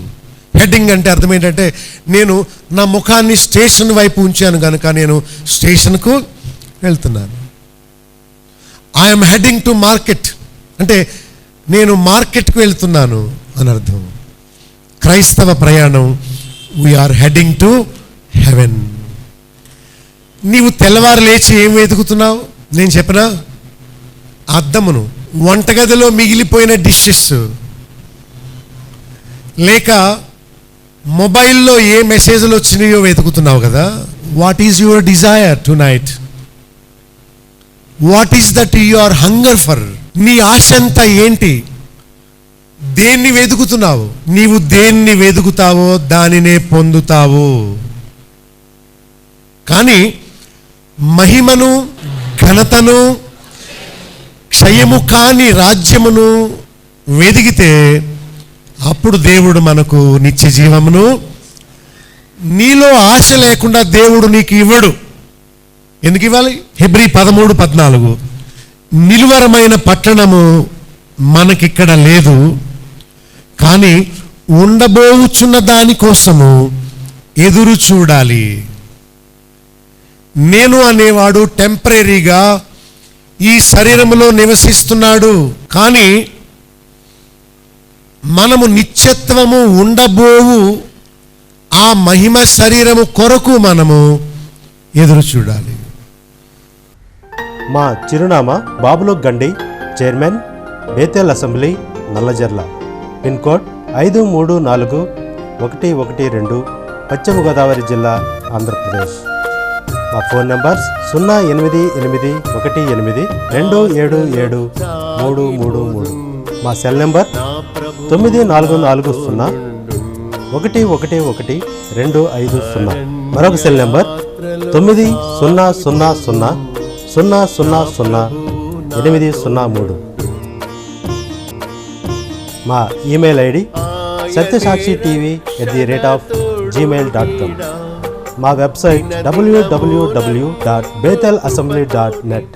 C: Heading అంటే అర్థం ఏంటంటే నేను నా ముఖాన్ని స్టేషన్ వైపు ఉంచాను కనుక నేను స్టేషన్కు వెళ్తున్నాను. ఐఎమ్ హెడ్డింగ్ టు మార్కెట్ అంటే నేను మార్కెట్కు వెళ్తున్నాను అని అర్థం. క్రైస్తవ ప్రయాణం, వీఆర్ హెడ్డింగ్ టు హెవెన్. నీవు తెల్లవారు లేచి ఏం వెతుకుతున్నావు? నేను చెప్పనా? అద్దమును, వంటగదిలో మిగిలిపోయిన డిషెస్, లేక మొబైల్లో ఏ మెసేజ్లు వచ్చినాయో వెతుకుతున్నావు కదా. What is your desire to night? What is that your hunger for? నీ ఆశ అంతా ఏంటి? దేన్ని వెతుకుతున్నావు? నీవు దేన్ని వెతుకుతావో దానినే పొందుతావు. కానీ మహిమను, ఘనతను, క్షయము కాని రాజ్యమును వెదిగితే అప్పుడు దేవుడు మనకు నిత్య జీవమును. నీలో ఆశ లేకుండా దేవుడు నీకు ఇవ్వడు. ఎందుకు ఇవ్వాలి? హెబ్రీ 13:14 నిలువరమైన పట్టణము మనకిక్కడ లేదు, కానీ ఉండబోచున్న దానికోసము ఎదురు చూడాలి. నేను అనేవాడు టెంపరీగా ఈ శరీరములో నివసిస్తున్నాడు. కానీ మనము నిత్యత్వము ఉండబోవు ఆ మహిమ శరీరము కొరకు మనము ఎదురు చూడాలి.
D: మా చిరునామా బాబులోక్ గండి, chairman, Bethel assembly, Nallajarla. Pin code 534112, పశ్చిమ గోదావరి జిల్లా, ఆంధ్రప్రదేశ్. మా ఫోన్ నంబర్స్ 08818277333. మా సెల్ నెంబర్ 9440111250. మరొక సెల్ నెంబర్ 9000000803. మా ఈమెయిల్ ఐడి satyasakshi.tv@gmail.com. మా వెబ్సైట్ www.bethelassembly.net.